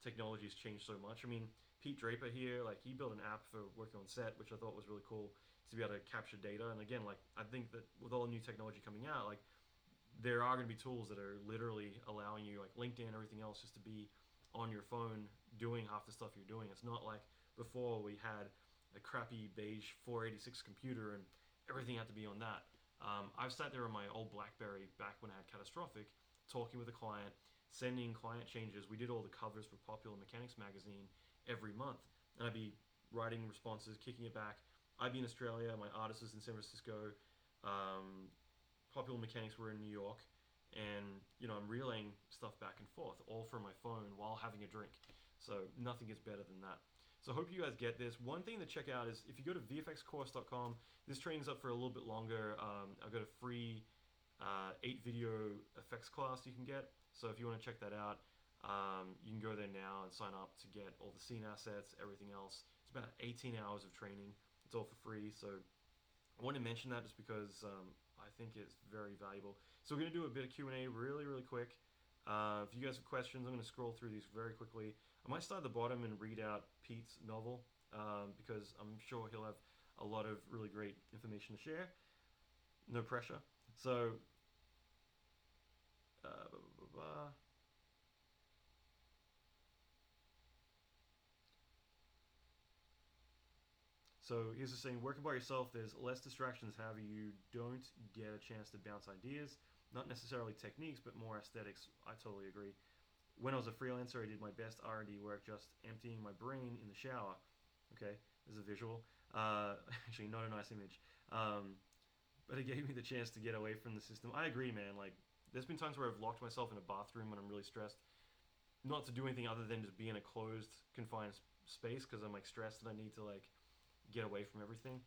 technology has changed so much. I mean, Pete Draper here, like he built an app for working on set, which I thought was really cool to be able to capture data. And again, like I think that with all the new technology coming out, like there are going to be tools that are literally allowing you, like LinkedIn, everything else, just to be on your phone doing half the stuff you're doing. It's not like before we had a crappy beige 486 computer and everything had to be on that. I've sat there on my old BlackBerry back when I had Catastrophic, talking with a client, sending client changes. We did all the covers for Popular Mechanics magazine every month, and I'd be writing responses, kicking it back. I'd be in Australia, my artist is in San Francisco, Popular Mechanics were in New York, and I'm relaying stuff back and forth, all from my phone while having a drink. So nothing is better than that. So I hope you guys get this. One thing to check out is if you go to vfxcourse.com, this training's up for a little bit longer. I've got a free 8 video effects class you can get. So if you want to check that out, you can go there now and sign up to get all the scene assets, everything else. It's about 18 hours of training. It's all for free. So I want to mention that just because I think it's very valuable. So we're going to do a bit of Q&A really, really quick. If you guys have questions, I'm going to scroll through these very quickly. I might start at the bottom and read out Pete's novel because I'm sure he'll have a lot of really great information to share. No pressure. So, blah, blah, blah. So here's the saying, working by yourself, there's less distractions. However, you don't get a chance to bounce ideas, not necessarily techniques, but more aesthetics. I totally agree. When I was a freelancer, I did my best R&D work just emptying my brain in the shower. Okay, there's a visual. Actually, not a nice image. But it gave me the chance to get away from the system. I agree, man. Like, there's been times where I've locked myself in a bathroom when I'm really stressed, not to do anything other than just be in a closed, confined space because I'm like stressed and I need to like get away from everything.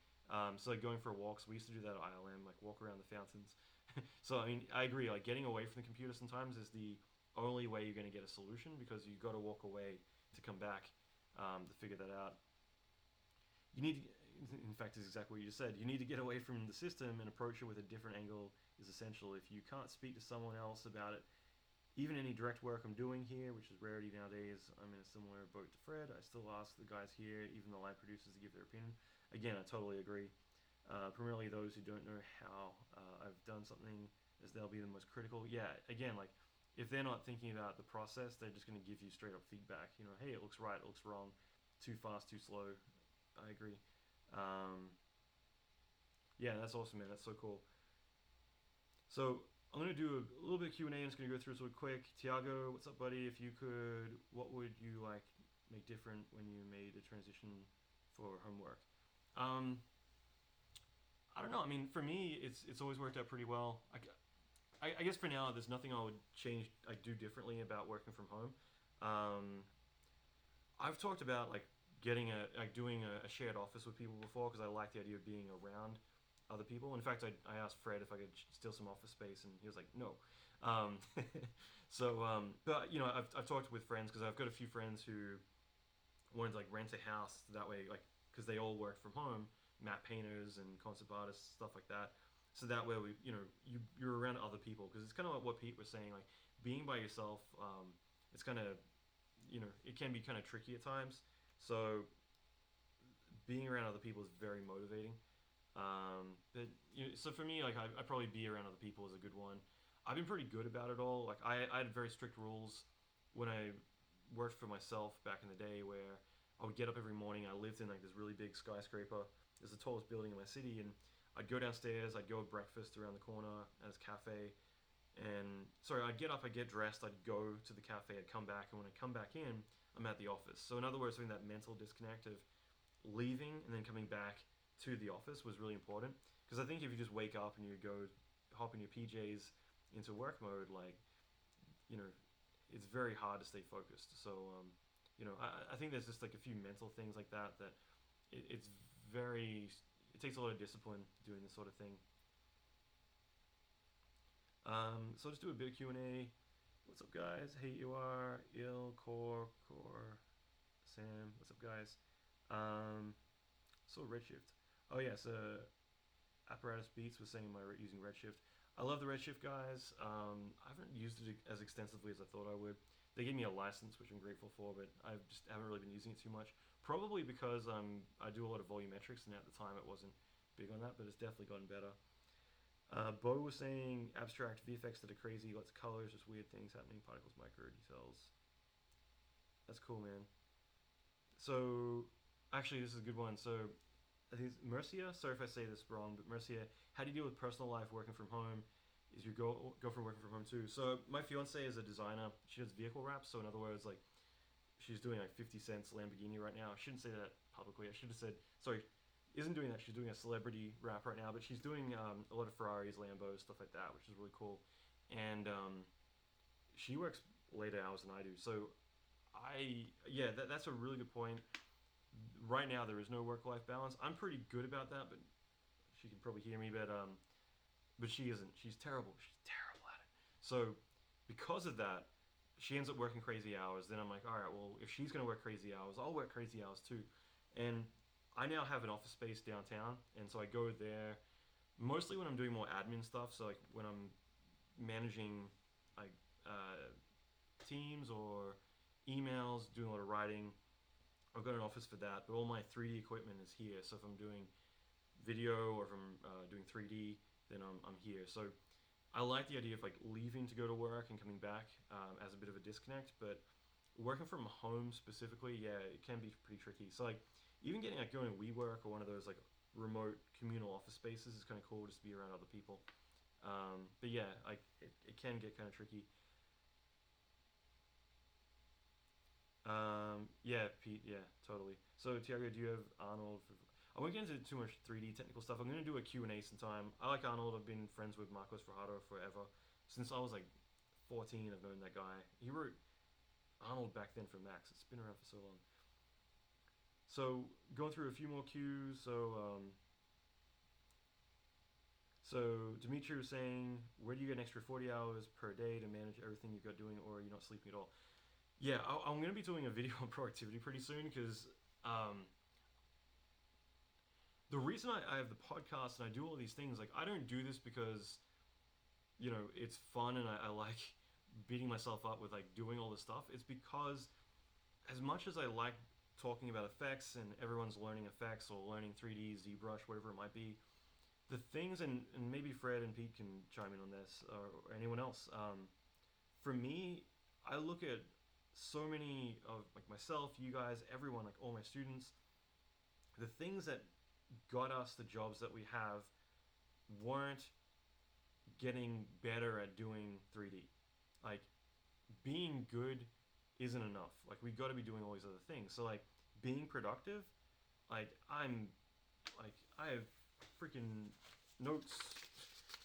So like going for walks, we used to do that at ILM, like walk around the fountains. So I mean, I agree. Like getting away from the computer sometimes is the only way you're going to get a solution because you got to walk away to come back to figure that out. You need to, in fact, is exactly what you just said. You need to get away from the system and approach it with a different angle is essential. If you can't speak to someone else about it, even any direct work I'm doing here, which is rarity nowadays, I'm in a similar boat to Fred. I still ask the guys here, even the live producers, to give their opinion. Again, I totally agree. Primarily those who don't know how I've done something, as they'll be the most critical. Yeah, again, like if they're not thinking about the process, they're just going to give you straight up feedback. Hey, it looks right, it looks wrong, too fast, too slow. I agree. Um, yeah, that's awesome, man. That's so cool. So I'm gonna do a little bit of Q&A. I'm just gonna go through this real quick. Tiago, what's up, buddy? If you could, what would you like make different when you made a transition for homework? Um, I don't know. I mean, for me, it's always worked out pretty well. I guess for now, there's nothing I would change. I do differently about working from home. Um, I've talked about like getting doing a shared office with people before because I like the idea of being around other people. In fact, I asked Fred if I could steal some office space, and he was like, no. Um, but I've talked with friends because I've got a few friends who wanted to like rent a house that way, like because they all work from home, map painters and concept artists, stuff like that. So that way we, you're around other people because it's kind of like what Pete was saying, like being by yourself. It's kind of, it can be kind of tricky at times. So being around other people is very motivating. But so for me, like I probably be around other people is a good one. I've been pretty good about it all. Like I had very strict rules when I worked for myself back in the day, where I would get up every morning. I lived in like this really big skyscraper. It's the tallest building in my city, and I'd go downstairs. I'd go have breakfast around the corner at this cafe, and sorry, I'd get up, I'd get dressed, I'd go to the cafe, I'd come back, and when I come back in, I'm at the office. So in other words, having that mental disconnect of leaving and then coming back to the office was really important. Because I think if you just wake up and you go hop in your PJs into work mode, like, you know, it's very hard to stay focused. So, I think there's just like a few mental things like that it's very, it takes a lot of discipline doing this sort of thing. So I'll just do a bit of Q&A. What's up, guys? Hey, you are ill core Sam. What's up, guys? Um, so Redshift. Oh yeah, so Apparatus Beats was saying using Redshift. I love the Redshift guys. I haven't used it as extensively as I thought I would. They gave me a license, which I'm grateful for, but I just haven't really been using it too much. Probably because I do a lot of volumetrics, and at the time it wasn't big on that, but it's definitely gotten better. Bo was saying abstract VFX that are crazy, lots of colors, just weird things happening, particles, micro details. That's cool, man. So, actually, this is a good one. So, I think it's Mercia. Sorry if I say this wrong, but Mercia, how do you deal with personal life working from home? Is your girlfriend working from home too? So, my fiance is a designer. She does vehicle wraps. So, in other words, like she's doing like 50 Cent's Lamborghini right now. I shouldn't say that publicly. I should have said, sorry, isn't doing that. She's doing a celebrity wrap right now, but she's doing a lot of Ferraris, Lambos, stuff like that, which is really cool. And she works later hours than I do. So yeah, that's a really good point. Right now, there is no work-life balance. I'm pretty good about that, but she can probably hear me. But she isn't. She's terrible. She's terrible at it. So because of that, she ends up working crazy hours. Then I'm like, all right, well, if she's gonna work crazy hours, I'll work crazy hours too. And I now have an office space downtown, and so I go there mostly when I'm doing more admin stuff. So like when I'm managing like teams or emails, doing a lot of writing, I've got an office for that. But all my 3D equipment is here. So if I'm doing video or if I'm doing 3D, then I'm here. So I like the idea of like leaving to go to work and coming back as a bit of a disconnect, but working from home specifically, yeah, it can be pretty tricky. So like even getting like going to WeWork or one of those like remote communal office spaces is kind of cool just to be around other people. But yeah, like it can get kind of tricky. Yeah, Pete. Yeah, totally. So Tiago, do you have Arnold? I won't get into too much 3D technical stuff. I'm gonna do a Q&A sometime. I like Arnold. I've been friends with Marcos Fajardo forever. Since I was like 14, I've known that guy. He wrote Arnold back then for Max. It's been around for so long. So going through a few more cues. So Dimitri was saying, where do you get an extra 40 hours per day to manage everything you've got doing, or are you not sleeping at all? Yeah, I'm going to be doing a video on productivity pretty soon because um, the reason I have the podcast and I do all these things, like I don't do this because it's fun and I like beating myself up with like doing all this stuff. It's because as much as I like talking about effects and everyone's learning effects or learning 3D, ZBrush, whatever it might be, the things and maybe Fred and Pete can chime in on this or anyone else. For me, I look at so many of like myself, you guys, everyone, like all my students, the things that got us the jobs that we have weren't getting better at doing 3D. Like being good isn't enough. Like we got to be doing all these other things. So like being productive, like I have freaking notes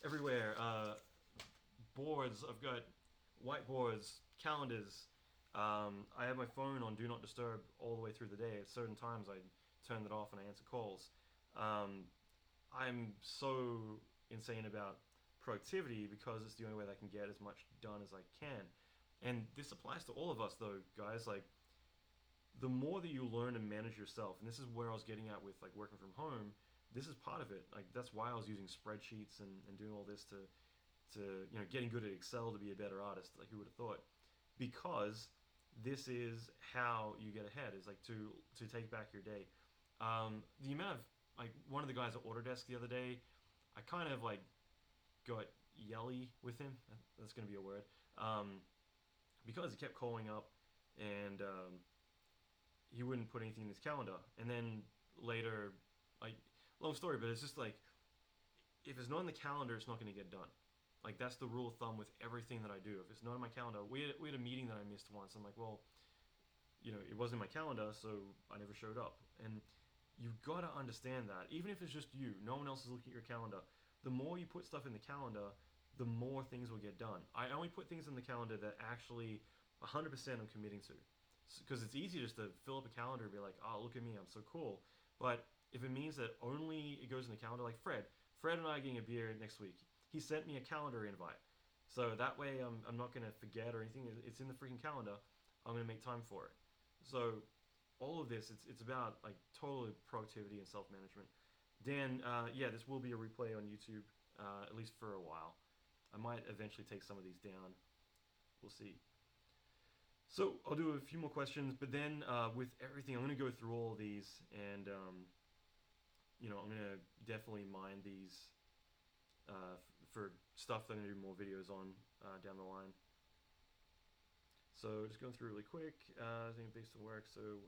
everywhere. Boards. I've got whiteboards, calendars. I have my phone on Do Not Disturb all the way through the day. At certain times, I turn that off and I answer calls. Um, I'm so insane about productivity because it's the only way that I can get as much done as I can. And this applies to all of us, though, guys. Like, the more that you learn to manage yourself, and this is where I was getting at with like working from home. This is part of it. Like that's why I was using spreadsheets and doing all this to getting good at Excel to be a better artist. Like who would have thought? Because this is how you get ahead. Is like to take back your day. The amount of like one of the guys at Autodesk the other day, I kind of like got yelly with him. That's going to be a word. Um, because he kept calling up and he wouldn't put anything in his calendar. And then later, like, long story, but it's just like, if it's not in the calendar, it's not going to get done. Like, that's the rule of thumb with everything that I do. If it's not in my calendar, we had a meeting that I missed once. I'm like, well, it wasn't in my calendar, so I never showed up. And you've got to understand that. Even if it's just you, no one else is looking at your calendar. The more you put stuff in the calendar, the more things will get done. I only put things in the calendar that actually 100% I'm committing to. Because it's easy just to fill up a calendar and be like, oh, look at me, I'm so cool. But if it means that only it goes in the calendar, like Fred and I are getting a beer next week. He sent me a calendar invite. So that way I'm not going to forget or anything. It's in the freaking calendar. I'm going to make time for it. So all of this, it's about like total productivity and self management. Dan, yeah, this will be a replay on YouTube, at least for a while. I might eventually take some of these down. We'll see. So I'll do a few more questions, but then with everything, I'm going to go through all of these, and I'm going to definitely mine these for stuff that I'm going to do more videos on down the line. So just going through really quick. I think based on work. So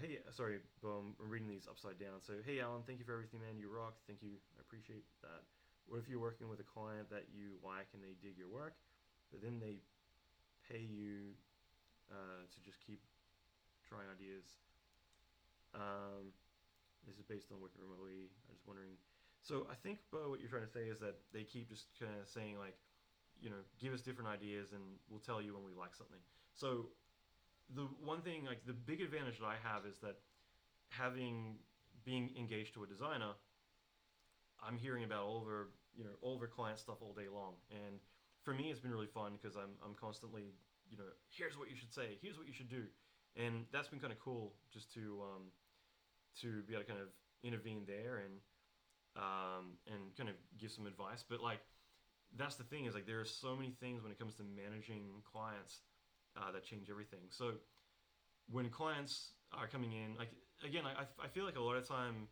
hey, sorry, but I'm reading these upside down. So hey, Alan, thank you for everything, man. You rock. Thank you. I appreciate that. What if you're working with a client that you like and they dig your work, but then they pay you to just keep trying ideas? This is based on working remotely. I'm just wondering. So I think, Bo, what you're trying to say is that they keep just kind of saying like, give us different ideas and we'll tell you when we like something. So the one thing, like the big advantage that I have is that being engaged to a designer, I'm hearing about all of our client stuff all day long, and for me it's been really fun because I'm constantly, here's what you should say, here's what you should do, and that's been kind of cool just to be able to kind of intervene there and kind of give some advice. But like that's the thing is like there are so many things when it comes to managing clients that change everything. So when clients are coming in, like again, I feel like a lot of time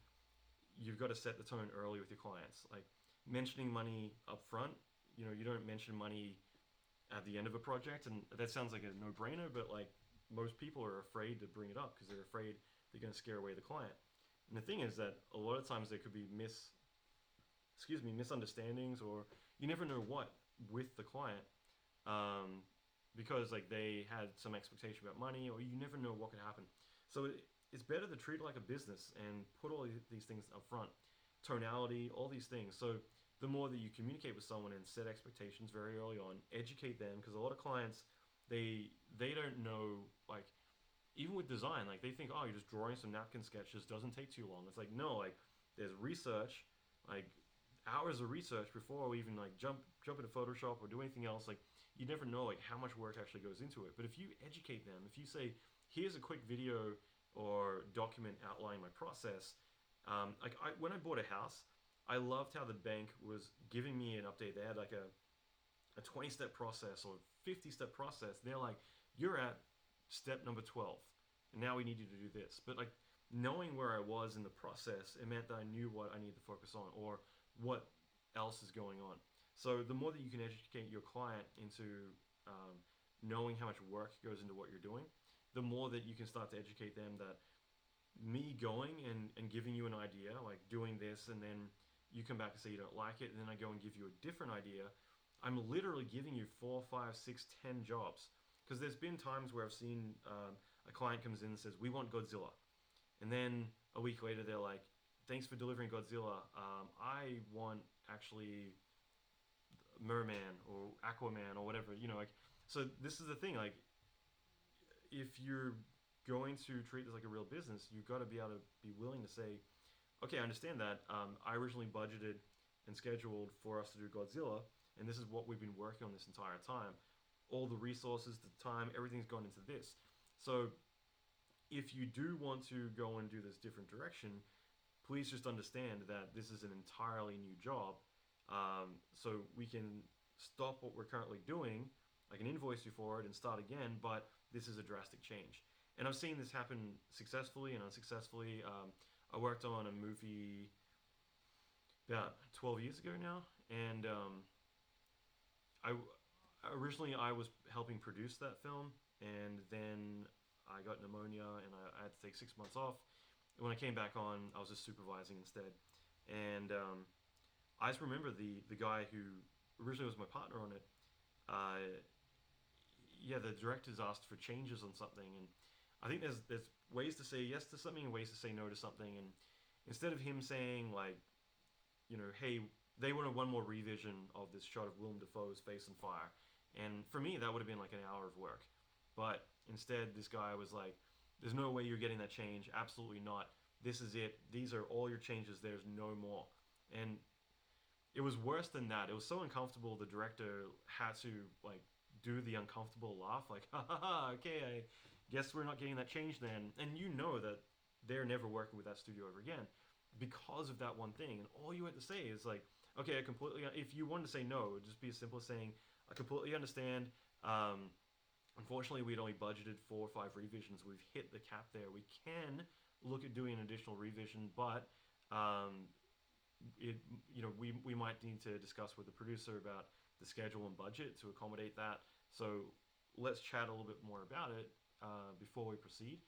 you've got to set the tone early with your clients. Like mentioning money up front, you don't mention money at the end of a project, and that sounds like a no-brainer, but like most people are afraid to bring it up because they're afraid they're going to scare away the client. And the thing is that a lot of times there could be misunderstandings, or you never know what with the client, because like they had some expectation about money, or you never know what could happen. So it's better to treat it like a business and put all these things up front, tonality, all these things. So the more that you communicate with someone and set expectations very early on, educate them, because a lot of clients they don't know, like even with design, like they think, oh, you're just drawing some napkin sketches, doesn't take too long. It's like no, like there's research, like hours of research before we even like jump into Photoshop or do anything else. Like you never know like how much work actually goes into it. But if you educate them, if you say, here's a quick video or document outlining my process, when I bought a house, I loved how the bank was giving me an update. They had like a 20-step process or 50-step process. They're like, you're at step number 12, and now we need you to do this. But like knowing where I was in the process, it meant that I knew what I needed to focus on or what else is going on. So the more that you can educate your client into knowing how much work goes into what you're doing, the more that you can start to educate them that me going and giving you an idea, like doing this, and then you come back and say you don't like it, and then I go and give you a different idea, I'm literally giving you 4, 5, 6, 10 jobs. Because there's been times where I've seen a client comes in and says, we want Godzilla. And then a week later, they're like, thanks for delivering Godzilla. I want actually Merman or Aquaman or whatever, like, so this is the thing, like, if you're going to treat this like a real business, you've got to be able to be willing to say, okay, I understand that. I originally budgeted and scheduled for us to do Godzilla, and this is what we've been working on this entire time. All the resources, the time, everything's gone into this. So if you do want to go and do this different direction, please just understand that this is an entirely new job. So we can stop what we're currently doing. I can invoice you for it and start again, but this is a drastic change. And I've seen this happen successfully and unsuccessfully. I worked on a movie about 12 years ago now, and I originally I was helping produce that film, and then I got pneumonia, and I had to take 6 months off. And when I came back on, I was just supervising instead, and I just remember the guy who originally was my partner on it. Uh, yeah, the directors asked for changes on something, and I think there's ways to say yes to something and ways to say no to something, and instead of him saying like, hey, they wanted one more revision of this shot of Willem Dafoe's face on fire, and for me that would have been like an hour of work, but instead this guy was like, "There's no way you're getting that change. Absolutely not. This is it. These are all your changes. There's no more." And it was worse than that. It was so uncomfortable. The director had to like do the uncomfortable laugh, like, "Ha ha ha. Okay, I guess we're not getting that change then." And you know that they're never working with that studio ever again because of that one thing. And all you had to say is like, "Okay, I completely." If you wanted to say no, it would just be as simple as saying, "I completely understand. Um, Unfortunately, we'd only budgeted 4 or 5 revisions. We've hit the cap there. We can look at doing an additional revision, but um, it we might need to discuss with the producer about the schedule and budget to accommodate that. So let's chat a little bit more about it before we proceed,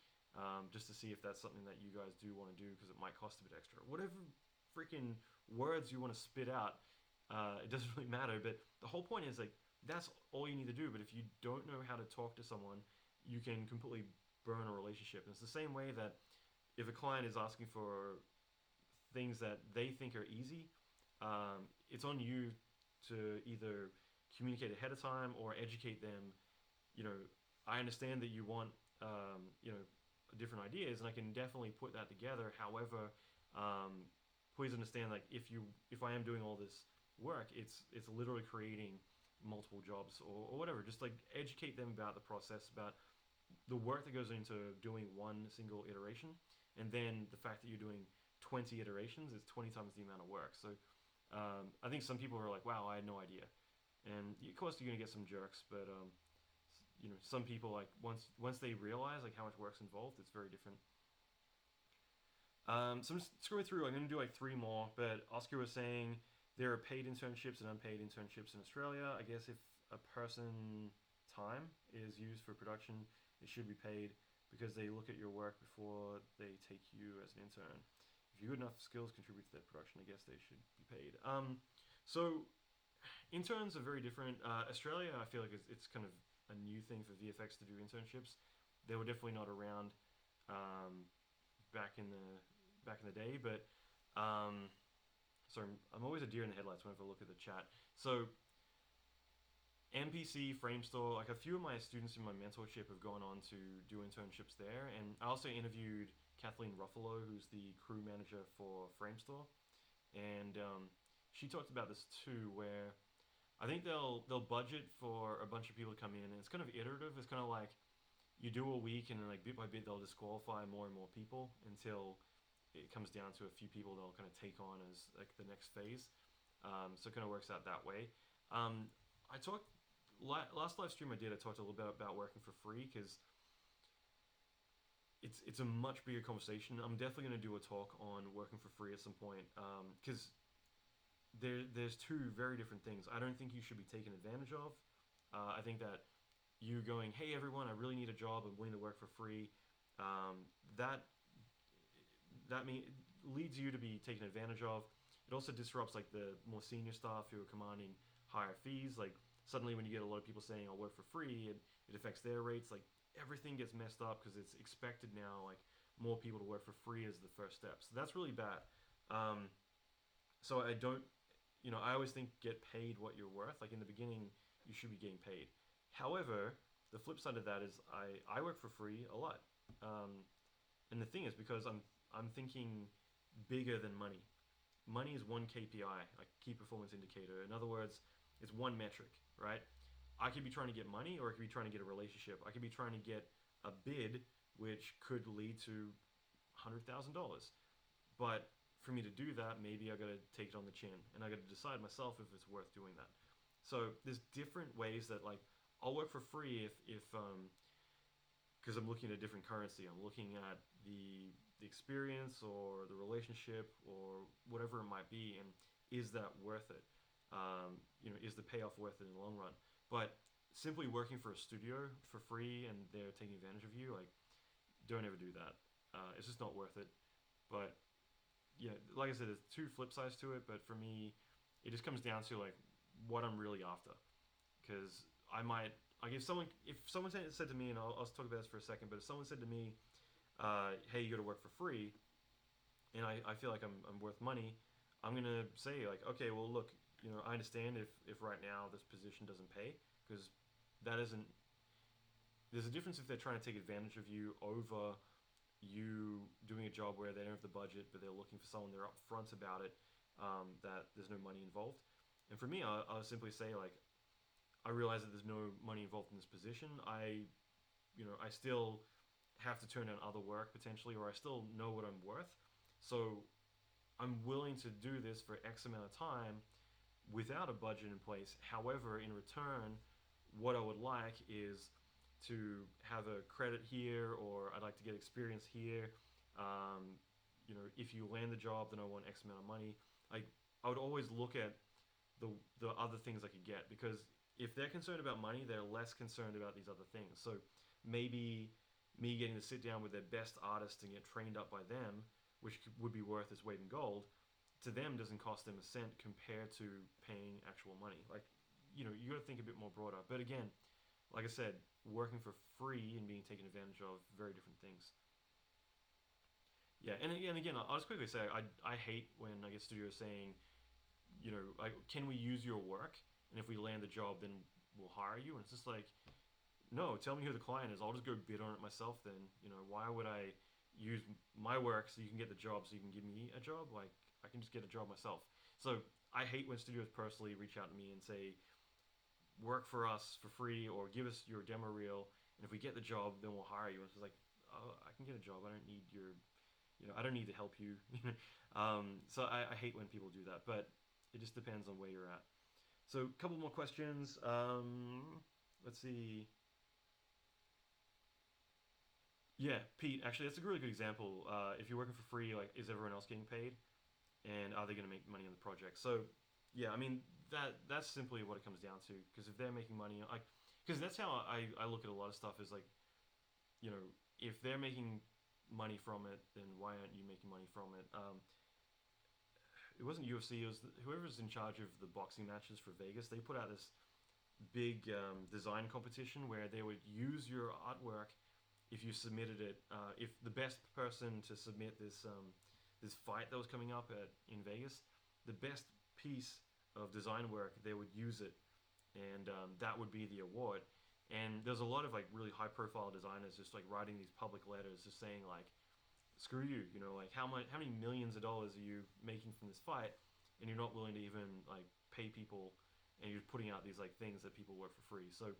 just to see if that's something that you guys do want to do because it might cost a bit extra. Whatever freaking words you want to spit out, it doesn't really matter. But the whole point is like that's all you need to do. But if you don't know how to talk to someone, you can completely burn a relationship. And it's the same way that if a client is asking for things that they think are easy, it's on you to either communicate ahead of time or educate them. You know, I understand that you want, different ideas, and I can definitely put that together. However, um, please understand, like, if I am doing all this work, it's literally creating multiple jobs or whatever. Just like educate them about the process, about the work that goes into doing one single iteration, and then the fact that you're doing 20 iterations is 20 times the amount of work. So I think some people are like, "Wow, I had no idea," and of course you're gonna get some jerks, but some people like once they realize like how much work's involved, it's very different. So I'm just scrolling through. I'm gonna do like 3 more, but Oscar was saying there are paid internships and unpaid internships in Australia. I guess if a person time is used for production, it should be paid because they look at your work before they take you as an intern. If you good enough skills contribute to their production, I guess they should be paid. So interns are very different. Australia, I feel like it's kind of a new thing for VFX to do internships. They were definitely not around um, back in the day, but sorry, I'm always a deer in the headlights whenever I look at the chat. So MPC, Framestore, like a few of my students in my mentorship have gone on to do internships there, and I also interviewed Kathleen Ruffalo, who's the crew manager for Framestore, and she talked about this too, where I think they'll budget for a bunch of people to come in, and it's kind of iterative. It's kind of like you do a week, and then like bit by bit they'll disqualify more and more people until it comes down to a few people they'll kind of take on as like the next phase. So it kind of works out that way. I talked last live stream I did. I talked a little bit about working for free because it's a much bigger conversation. I'm definitely going to do a talk on working for free at some point because there's two very different things. I don't think you should be taken advantage of. I think that you going, "Hey everyone, I really need a job. I'm willing to work for free." Um, that leads you to be taken advantage of. It also disrupts like the more senior staff who are commanding higher fees. Like suddenly, when you get a lot of people saying, "I'll work for free," it affects their rates. Like everything gets messed up because it's expected now. Like more people to work for free as the first step. So that's really bad. Um, so I don't, I always think get paid what you're worth. Like in the beginning, you should be getting paid. However, the flip side of that is I work for free a lot. Um, and the thing is because I'm thinking bigger than money. Money is one KPI, like key performance indicator. In other words, it's one metric, right? I could be trying to get money, or I could be trying to get a relationship. I could be trying to get a bid, which could lead to $100,000. But for me to do that, maybe I got to take it on the chin, and I got to decide myself if it's worth doing that. So there's different ways that like I'll work for free if because I'm looking at a different currency. I'm looking at the the experience or the relationship or whatever it might be, and is that worth it? Is the payoff worth it in the long run? But simply working for a studio for free and they're taking advantage of you, like, don't ever do that. It's just not worth it. But yeah, like I said, there's two flip sides to it. But for me, it just comes down to like what I'm really after. Because I might, like, if someone said to me, and I'll talk about this for a second, but if someone said to me, "Hey, you got to work for free," and I feel like I'm worth money, I'm gonna say like, okay, well, look, I understand if right now this position doesn't pay because that isn't. There's a difference if they're trying to take advantage of you over you doing a job where they don't have the budget, but they're looking for someone. They're upfront about it. That there's no money involved. And for me, I'll simply say like, I realize that there's no money involved in this position. I still have to turn down other work potentially, or I still know what I'm worth. So I'm willing to do this for X amount of time without a budget in place. However, in return, what I would like is to have a credit here, or I'd like to get experience here. If you land the job, then I want X amount of money. I would always look at the other things I could get because if they're concerned about money, they're less concerned about these other things. So maybe me getting to sit down with their best artists and get trained up by them, which would be worth its weight in gold, to them doesn't cost them a cent compared to paying actual money. Like, you got to think a bit more broader. But again, like I said, working for free and being taken advantage of, very different things. Yeah, and again, I'll just quickly say I hate when I get studios saying, like, can we use your work? And if we land the job, then we'll hire you. And it's just like, no, tell me who the client is. I'll just go bid on it myself. Then, why would I use my work so you can get the job so you can give me a job? Like, I can just get a job myself. So I hate when studios personally reach out to me and say, work for us for free or give us your demo reel, and if we get the job, then we'll hire you. And it's like, oh, I can get a job. I don't need I don't need to help you. So I hate when people do that, but it just depends on where you're at. So a couple more questions. Let's see. Yeah, Pete. Actually, that's a really good example. If you're working for free, like, is everyone else getting paid, and are they going to make money on the project? So, yeah, I mean that's simply what it comes down to. Because if they're making money, like, because that's how I look at a lot of stuff. Is like, you know, if they're making money from it, then why aren't you making money from it? It wasn't UFC. It was whoever's in charge of the boxing matches for Vegas. They put out this big design competition where they would use your artwork if you submitted it. If the best person to submit this fight that was coming up in Vegas, the best piece of design work, they would use it, and that would be the award. And there's a lot of like really high profile designers just like writing these public letters, just saying like, screw you, like how many millions of dollars are you making from this fight, and you're not willing to even like pay people, and you're putting out these like things that people work for free. So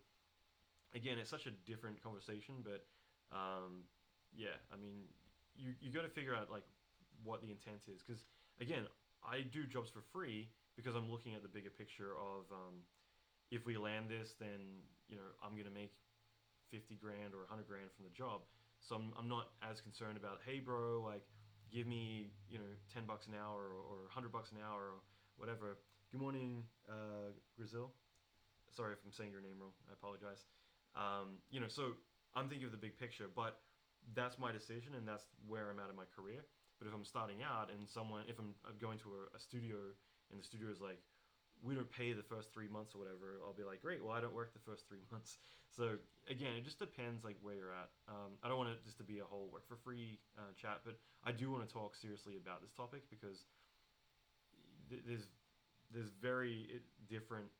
again, it's such a different conversation, but yeah, I mean, you got to figure out like what the intent is, because again, I do jobs for free because I'm looking at the bigger picture of if we land this, then I'm gonna make 50 grand or 100 grand from the job. So I'm not as concerned about, hey bro, like, give me $10 an hour or $100 an hour or whatever. Good morning, Brazil. Sorry if I'm saying your name wrong. I apologize. So I'm thinking of the big picture, but that's my decision and that's where I'm at in my career. But if I'm starting out and if I'm going to a studio and the studio is like, we don't pay the first 3 months or whatever, I'll be like, great, well, I don't work the first 3 months. So again, it just depends like where you're at. I don't want it just to be a whole work for free chat, but I do want to talk seriously about this topic because there's very different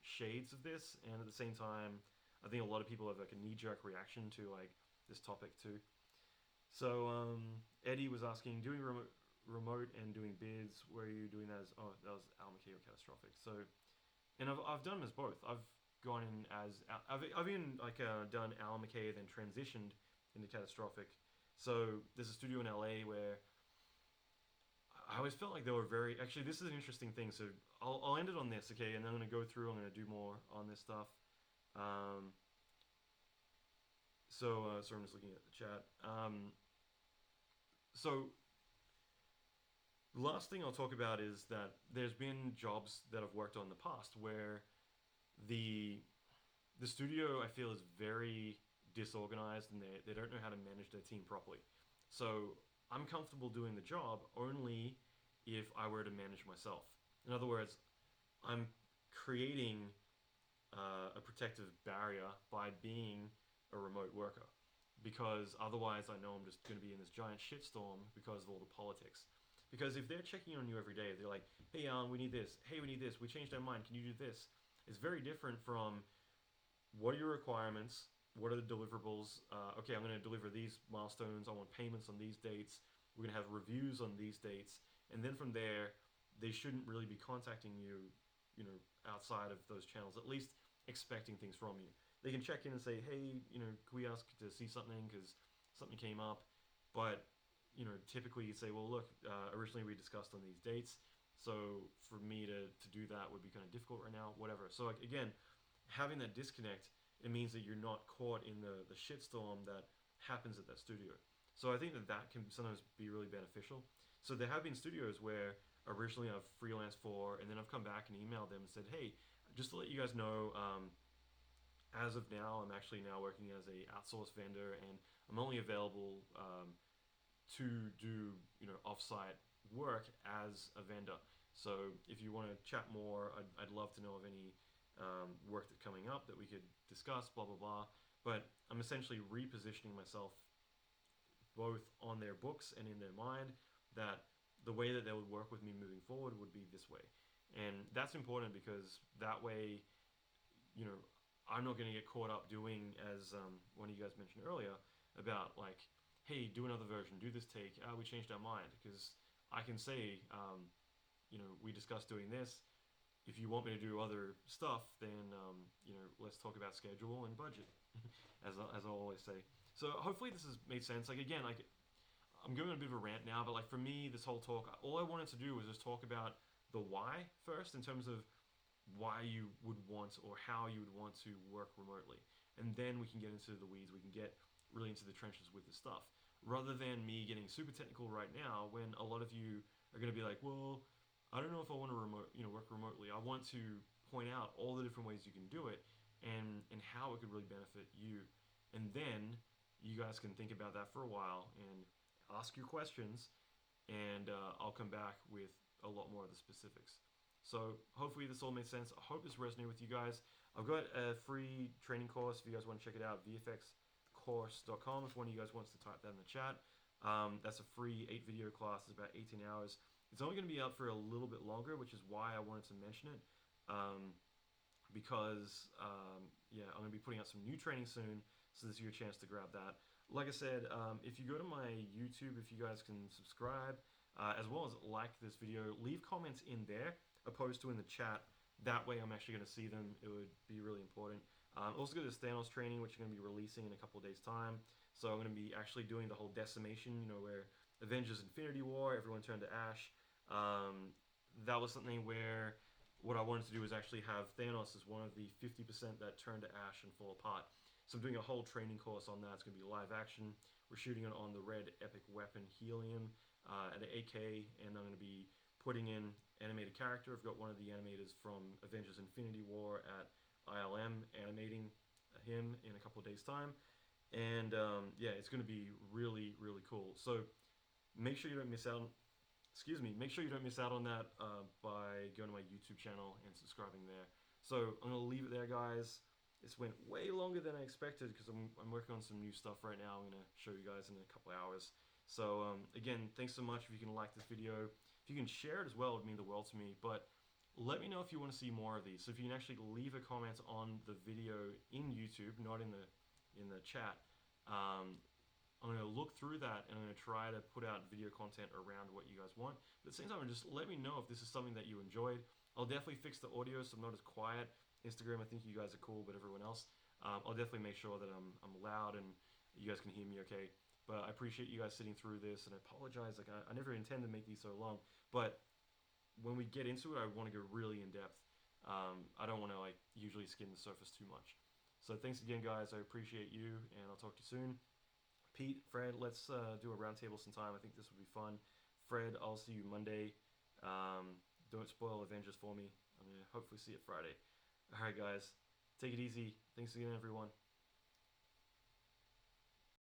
shades of this, and at the same time, I think a lot of people have like a knee-jerk reaction to like this topic too. So Eddie was asking, doing remote and doing bids, where are you doing that as? Oh, that was Al McKay or Catastrophic. So, and I've done them as both. I've gone in as I've even like done Al McKay, then transitioned into Catastrophic. So there's a studio in LA where I always felt like they were very. Actually, this is an interesting thing. So I'll end it on this, okay? And then I'm gonna go through. I'm gonna do more on this stuff. Um, so I'm just looking at the chat. So the last thing I'll talk about is that there's been jobs that I've worked on in the past where the the studio I feel is very disorganized and they don't know how to manage their team properly. So I'm comfortable doing the job only if I were to manage myself. In other words, I'm creating a protective barrier by being a remote worker because otherwise I know I'm just going to be in this giant shitstorm because of all the politics. Because if they're checking on you every day, they're like, hey, Alan, we need this. Hey, we need this. We changed our mind. Can you do this? It's very different from what are your requirements? What are the deliverables? Okay, I'm going to deliver these milestones. I want payments on these dates. We're going to have reviews on these dates. And then from there, they shouldn't really be contacting you, outside of those channels, at least expecting things from you. They can check in and say, hey, can we ask to see something because something came up? But, typically you say, well, look, originally we discussed on these dates. So for me to do that would be kind of difficult right now, whatever. So like, again, having that disconnect, it means that you're not caught in the shitstorm that happens at that studio. So I think that can sometimes be really beneficial. So there have been studios where originally I've freelanced for, and then I've come back and emailed them and said, hey, just to let you guys know, as of now, I'm actually now working as a outsourced vendor, and I'm only available to do offsite work as a vendor. So if you want to chat more, I'd love to know of any work that's coming up that we could discuss. Blah blah blah. But I'm essentially repositioning myself both on their books and in their mind that the way that they would work with me moving forward would be this way, and that's important because that way, you know, I'm not going to get caught up doing as one of you guys mentioned earlier about like, hey, do another version, do this take. We changed our mind because I can say, we discussed doing this. If you want me to do other stuff, then let's talk about schedule and budget, as I always say. So hopefully this has made sense. Like again, like I'm going on a bit of a rant now, but like for me, this whole talk, all I wanted to do was just talk about the why first in terms of why you would want or how you would want to work remotely. And then we can get into the weeds, we can get really into the trenches with the stuff. Rather than me getting super technical right now when a lot of you are going to be like, well, I don't know if I want to work remotely. I want to point out all the different ways you can do it and how it could really benefit you. And then you guys can think about that for a while and ask your questions and I'll come back with a lot more of the specifics. So hopefully this all made sense. I hope this resonated with you guys. I've got a free training course if you guys want to check it out, vfxcourse.com if one of you guys wants to type that in the chat. That's a free 8 video class. It's about 18 hours. It's only going to be up for a little bit longer, which is why I wanted to mention it. Because, I'm going to be putting out some new training soon, so this is your chance to grab that. Like I said, if you go to my YouTube, if you guys can subscribe, as well as like this video, leave comments in there, opposed to in the chat. That way I'm actually going to see them. It would be really important. Also got this Thanos training, which I'm going to be releasing in a couple of days' time. So I'm going to be actually doing the whole decimation, where Avengers Infinity War, everyone turned to ash. That was something where what I wanted to do was actually have Thanos as one of the 50% that turn to ash and fall apart. So I'm doing a whole training course on that. It's going to be live action. We're shooting it on the red epic weapon Helium at 8K, and I'm going to be putting in animated character. I've got one of the animators from Avengers Infinity War at ILM animating him in a couple of days' time. And it's going to be really, really cool. So make sure you don't miss out. Make sure you don't miss out on that by going to my YouTube channel and subscribing there. So I'm going to leave it there, guys. This went way longer than I expected because I'm working on some new stuff right now. I'm going to show you guys in a couple hours. So again, thanks so much. If you can like this video, if you can share it as well, it would mean the world to me. But let me know if you want to see more of these. So if you can actually leave a comment on the video in YouTube, not in the chat, I'm going to look through that and I'm going to try to put out video content around what you guys want. But at the same time, just let me know if this is something that you enjoyed. I'll definitely fix the audio so I'm not as quiet. Instagram, I think you guys are cool, but everyone else, I'll definitely make sure that I'm loud and you guys can hear me okay. But I appreciate you guys sitting through this, and I apologize. Like I never intend to make these so long, but when we get into it, I want to go really in depth. I don't want to like usually skim the surface too much. So thanks again, guys. I appreciate you, and I'll talk to you soon. Pete, Fred, let's do a roundtable sometime. I think this would be fun. Fred, I'll see you Monday. Don't spoil Avengers for me. I'm gonna hopefully see it Friday. All right, guys, take it easy. Thanks again, everyone.